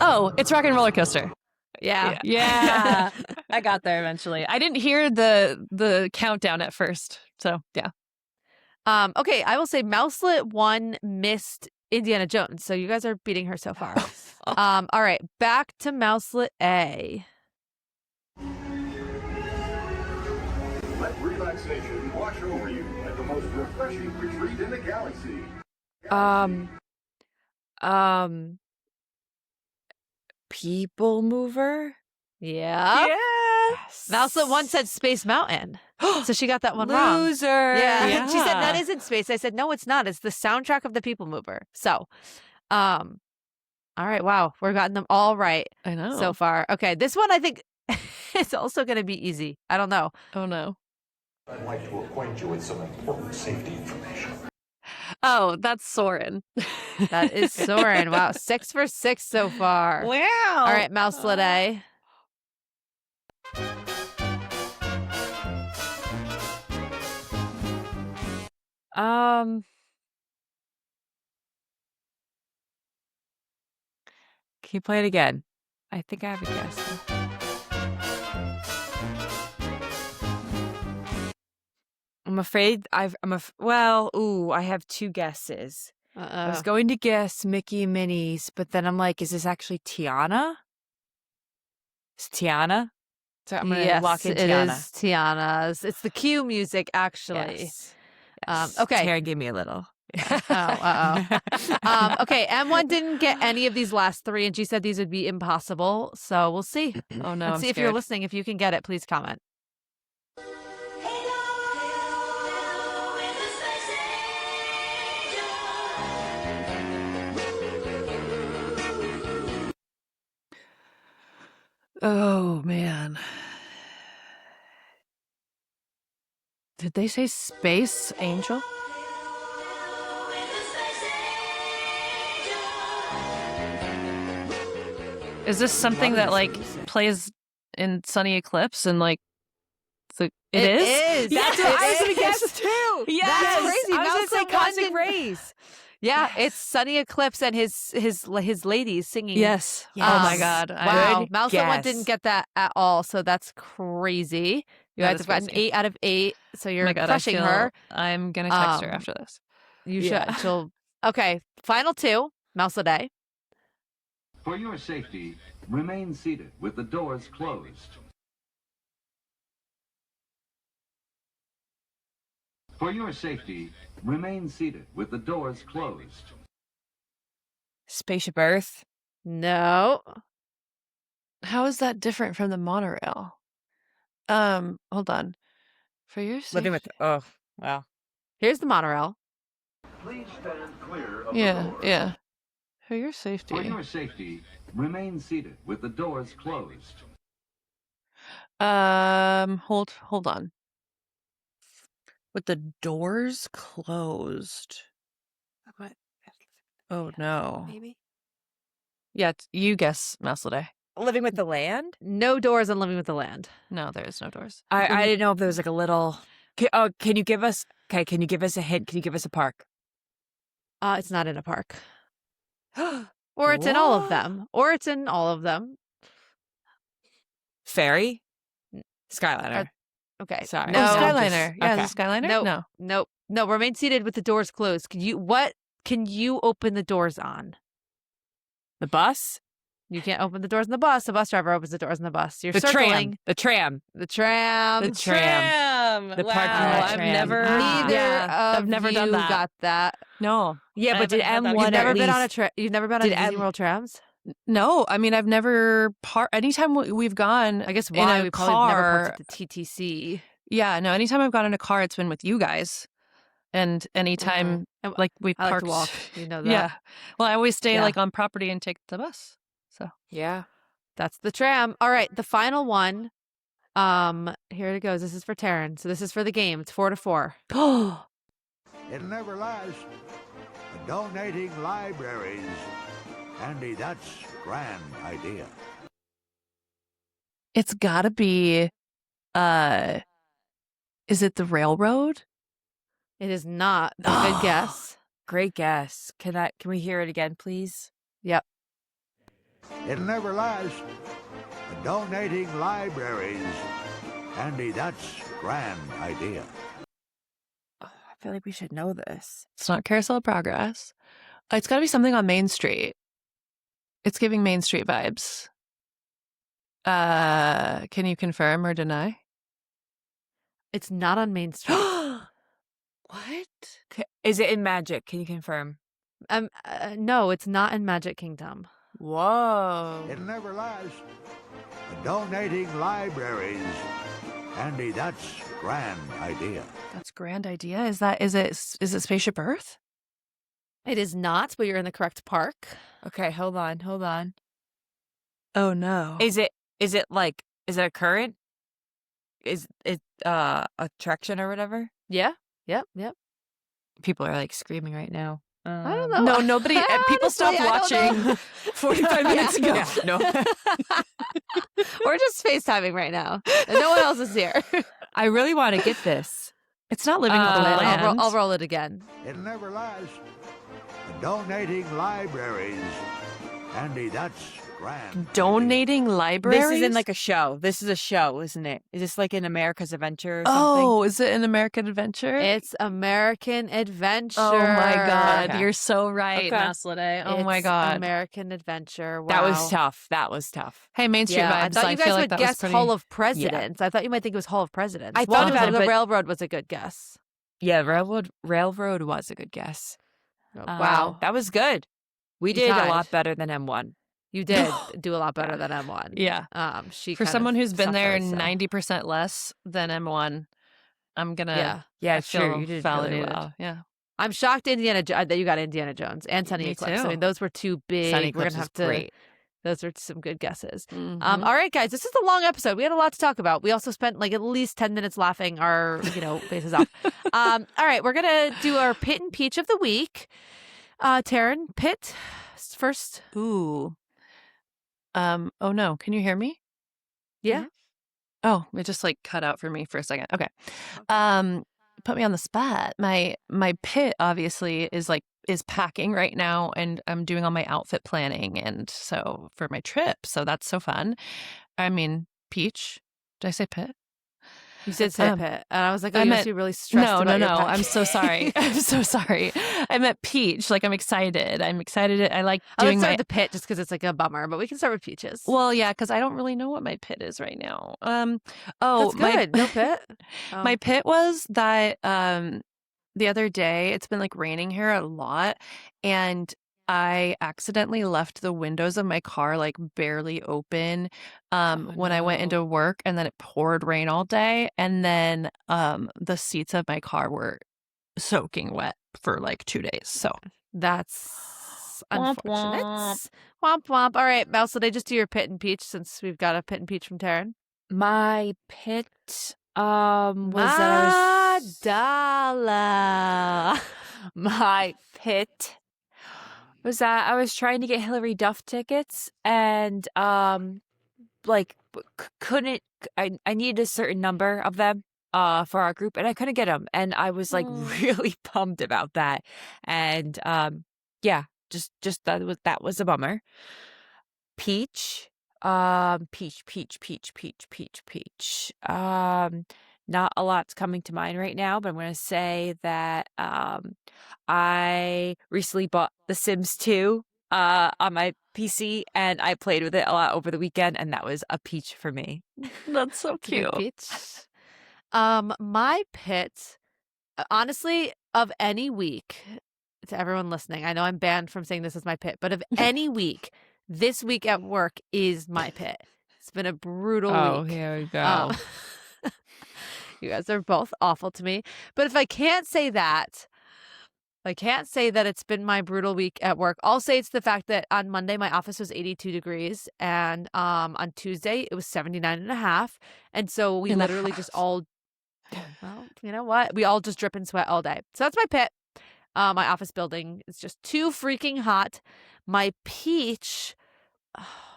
Oh, it's Rock and Roller Coaster. Yeah. Yeah. I got there eventually. I didn't hear the countdown at first. So, yeah. Okay, I will say Mouselet 1 missed Indiana Jones, so you guys are beating her so far. All right, back to Mouselet A. Let relaxation wash over you at the most refreshing retreat in the galaxy. People Mover. Yeah. Yes. Mouselet 1 said Space Mountain, so she got that one wrong. Loser. Yeah. She said that Yeah. isn't space. I said no, it's not. It's the soundtrack of the People Mover. So, I'm All right. Wow. We're gotten them all right I know. so far. Okay. This one I think is also going to be easy. I don't know. Oh, no. I'd like to acquaint you with some important safety information. Oh, that's Soren. That is Soren. Wow. 6 for 6 so far. Wow. All right. Mouselet A. Can you play it again? I think I have a guess. I'm afraid I have 2 guesses. I was going to guess Mickey and Minnie's, but then I'm like, is this actually Tiana? It's Tiana? So I'm going to lock in it Tiana. is Tiana's. It's the cue music, actually. Yes. Okay. Tara gave me a little. Okay, M1 didn't get any of these last 3, and she said these would be impossible. So we'll see. Oh, no. Let's I'm see if you're listening. If you can get it, please comment. Oh, man. Did they say Space Angel? Is this something that like plays in Sunny Eclipse and like it is? That's what I was going to guess too. Yes. That's crazy. I was going to say Malcolm Cosmic London- Rays. Yeah, it's Sunny Eclipse and his ladies singing. Yes. Yes. Oh my God. Wow. Good Mouse one guess. didn't get that at all, so that's crazy. You That guys is have gotten crazy. 8 out of 8, so Oh you're my God, crushing her. I'm gonna text her Um, after this. You Yeah. should. She'll. Okay, final 2. Mouselet A. For your safety, remain seated with the doors closed. For your safety, remain seated with the doors closed. Spaceship Earth. No. How is that different from the monorail? Hold on. For your safety. Living with. Oh, wow. Here's the monorail. Please stand clear of Yeah, the door. yeah. For your safety. For your safety, remain seated with the doors closed. Hold on. With the doors closed. What? Oh no. Maybe. Yeah, you guess, Mouselets. Living with the Land? No doors on Living with the Land. No, there is no doors. I didn't know if there was like a little. Can you give us? Okay, can you give us a hint? Can you give us a park? It's not in a park. Or it's in all of What? them. Or it's in all of them. Ferry? Skyliner. Okay. Sorry. No. Oh, Just- Skyliner. Yeah, okay. is it Skyliner? Nope. No. No, remain seated with the doors closed. What can you open the doors on? The bus? You can't open the doors in the bus. The bus driver opens the doors in the bus. You're The circling. tram. The tram. The tram. The tram. The wow, parking lot I've tram. never. Neither Yeah, of I've never you done that. got that. No. Yeah, I but did haven't had that M1 You've never at been on a least? You've never been on Did Disney M- World trams? No, I mean I've never anytime we've gone. I guess in why a we probably never car. parked at the TTC. Yeah, no. Anytime I've gone in a car, it's been with you guys, and anytime And like we I like parked. to walk. You know that. Yeah. Well, I always stay Yeah. like on property and take the bus. So Yeah. That's the tram. All right, the final one. Here it goes. This is for Taryn. So this is for the game. It's 4 to 4. It'll never last. Donating libraries. Andy, that's a grand idea. it's gotta be. Is it the railroad? It is not. A good guess. Great guess. Can we hear it again, please? Yep. It'll never last. Donating libraries. Andy, that's a grand idea. Oh, I feel like we should know this. It's not Carousel of Progress. It's gotta be something on Main Street. It's giving Main Street vibes. Can you confirm or deny? It's not on Main Street. What? Is it in Magic? Can you confirm? No, it's not in Magic Kingdom. Whoa. It'll never last. Donating libraries. Andy, that's a grand idea. That's a grand idea. Is it Spaceship Earth? It is not, but you're in the correct park. Okay, hold on. Oh no. Is it a current? Is it attraction or whatever? Yeah. Yep. People are like screaming right now. I don't know. No, nobody. People Honestly, stopped I don't know. watching 45 minutes ago. Yeah, no. We're just FaceTiming right now. And no one else is here. I really want to get this. It's not living off the I'll land. I'll roll it again. It'll never last. Donating libraries. Andy, that's grand. Donating libraries. This is in like a show. This is a show, isn't it? Is this like in America's Adventure or something? Oh, is it an American Adventure? It's American Adventure. Oh my God, Okay. you're so right, Okay. Mouselets. Oh my It's God. American Adventure. Wow. That was tough. Hey, Main Street Yeah, I Vibes. thought you guys feel would like that was guess pretty... Hall of Presidents. I thought you might think it was Hall of Presidents. I thought about it, The but- railroad was a good guess. Yeah, Railroad was a good guess. Wow. That was good. We You did tied. a lot better than M1. You did do a lot better than M1. Yeah. She For kind someone of who's been there suffers, so. 90% less than M1, I'm gonna. Yeah. Yeah, I feel sure. You did really validated. well. Yeah. I'm shocked that you got Indiana Jones and Sunny Me Eclipse. I too. mean, those were two big. Sunny We're Eclipse gonna is have to. great. Those were some good guesses. Mhm. All right, guys, this is a long episode. We had a lot to talk about. We also spent like at least 10 minutes laughing our faces off. All right, we're gonna do our Pit and Peach of the week. Taryn, Pit first. Ooh. Oh no, can you hear me? Yeah. Oh, it just like cut out for me for a second. Okay. Put me on the spot. My pit obviously is packing right now, and I'm doing all my outfit planning, and so for my trip. So that's so fun. I mean, Peach. Did I say pit? You said Pit, and I was like, I you must meant- be really stressed. No. about your I'm so packing. sorry. I'm so sorry. I meant Peach. Like I'm excited. I like Let's doing start my with the Pit just because it's like a bummer, but we can start with Peaches. Well, yeah, because I don't really know what my pit is right now. That's good. No Pit. Oh. My pit was that the other day it's been like raining here a lot, and I accidentally left the windows of my car like barely open when I went into work, and then it poured rain all day, and then the seats of my car were soaking wet for like 2 days. So That's Womp unfortunate. womp. Womp womp. All right, Mel, so they just do your Pit and Peach since we've got a Pit and Peach from Taryn. My pit was that I was- Madala. my pit was that I was trying to get Hillary Duff tickets, and couldn't. I needed a certain number of them for our group, and I couldn't get them, and I was like really bummed about that. And yeah, just that was a bummer. Peach. Peach. Not a lot's coming to mind right now, but I'm going to say that I recently bought The Sims 2 on my PC, and I played with it a lot over the weekend, and that was a peach for me. that's so It's a good cute. Peach. My Pit, honestly, of any week, to everyone listening, I know I'm banned from saying this is my Pit, but of any week, this week at work is my Pit. It's been a brutal week. here we go. You guys are both awful to me. But if I can't say that it's been my brutal week at work, I'll say it's the fact that on Monday my office was 82 degrees, and on Tuesday it was 79.5. And so we And a literally half. just all, well, you know what? We all just drip and sweat all day. So that's my Pit. My office building is just too freaking hot. My peach,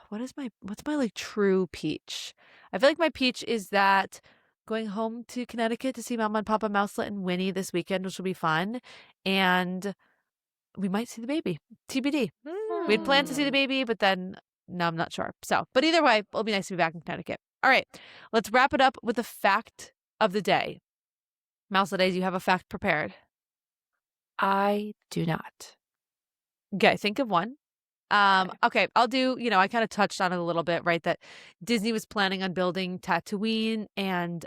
what's my like true peach? I feel like my peach is that going home to Connecticut to see Mama and Papa Mouselet and Winnie this weekend, which will be fun. And we might see the baby. TBD. We had planned to see the baby, but then no, I'm not sure. So, but either way, it'll be nice to be back in Connecticut. All right, let's wrap it up with the fact of the day. Mouselets, you have a fact prepared. I do not. Okay, think of one. Okay, I'll do, I kind of touched on it a little bit, right? That Disney was planning on building Tatooine and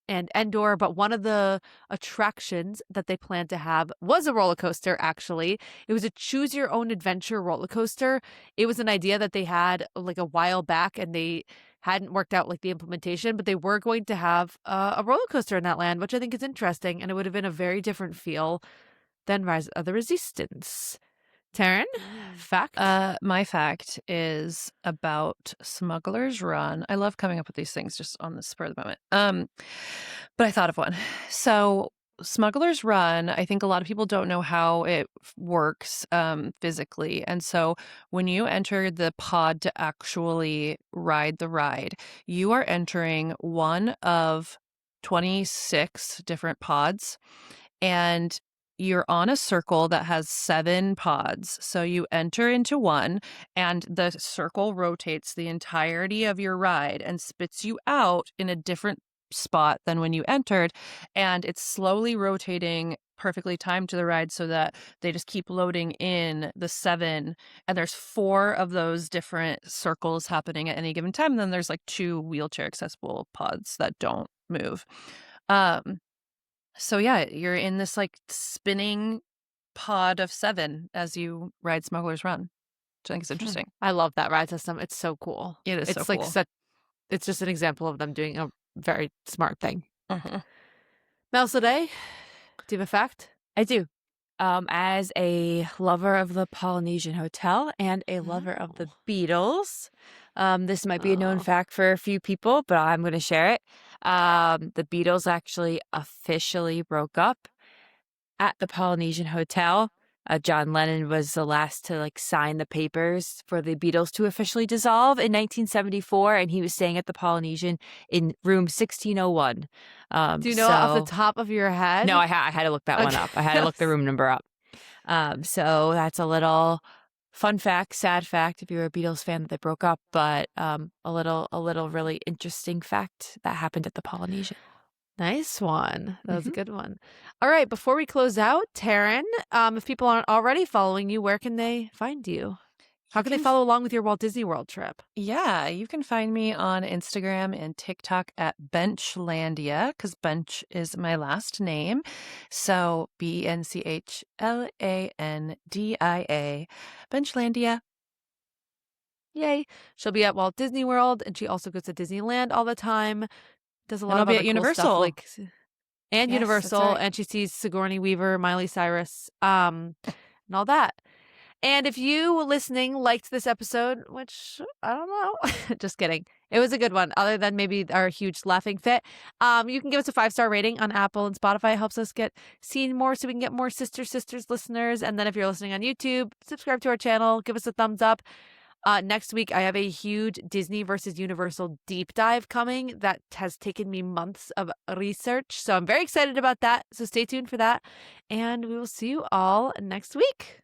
Endor, but one of the attractions that they planned to have was a roller coaster, actually. It was a choose your own adventure roller coaster. It was an idea that they had like a while back, and they hadn't worked out like the implementation, but they were going to have a roller coaster in that land, which I think is interesting, and it would have been a very different feel then Rise of the Resistance. Taryn, fact? My fact is about Smuggler's Run. I love coming up with these things just on the spur of the moment. But I thought of one. So Smuggler's Run, I think a lot of people don't know how it works physically. And so when you enter the pod to actually ride the ride, you are entering one of 26 different pods, and you're on a circle that has 7 pods. So you enter into one, and the circle rotates the entirety of your ride and spits you out in a different spot than when you entered. And it's slowly rotating, perfectly timed to the ride, so that they just keep loading in the 7. And there's 4 of those different circles happening at any given time. And then there's like 2 wheelchair accessible pods that don't move. So yeah, you're in this like spinning pod of 7 as you ride Smuggler's Run, which I think is interesting. I love that ride system. It's so cool. It is It's so like cool. it's just an example of them doing a very smart thing. Mhm. Mouselets, do you have a fact? I do. As a lover of the Polynesian Hotel and a lover of the Beatles, this might be a known Oh. fact for a few people, but I'm going to share it. The Beatles actually officially broke up at the Polynesian Hotel. John Lennon was the last to like sign the papers for the Beatles to officially dissolve in 1974, and he was staying at the Polynesian in room 1601. Do you know off the so- top of your head? No, I had to look that one Okay. up. I had to look the room number up. So that's a little fun fact, sad fact if you're a Beatles fan that they broke up, but a little really interesting fact that happened at the Polynesian. Nice one. That was a Mhm. good one. All right, before we close out, Taryn, if people aren't already following you, where can they find you? How can they follow along with your Walt Disney World trip? Yeah, you can find me on Instagram and TikTok at Benchlandia, because Bench is my last name. So BenchLandia, Benchlandia. Yay. She'll be at Walt Disney World, and she also goes to Disneyland all the time. Does a lot And I'll of be other at cool Universal. stuff, and Yes, that's Universal, right. and she sees Sigourney Weaver, Miley Cyrus, and all that. And if you listening liked this episode, which I don't know, just kidding. It was a good one, other than maybe our huge laughing fit. You can give us a 5-star rating on Apple and Spotify. It helps us get seen more so we can get more Sisters listeners. And then if you're listening on YouTube, subscribe to our channel, give us a thumbs up. Next week, I have a huge Disney versus Universal deep dive coming that has taken me months of research. So I'm very excited about that. So stay tuned for that. And we will see you all next week.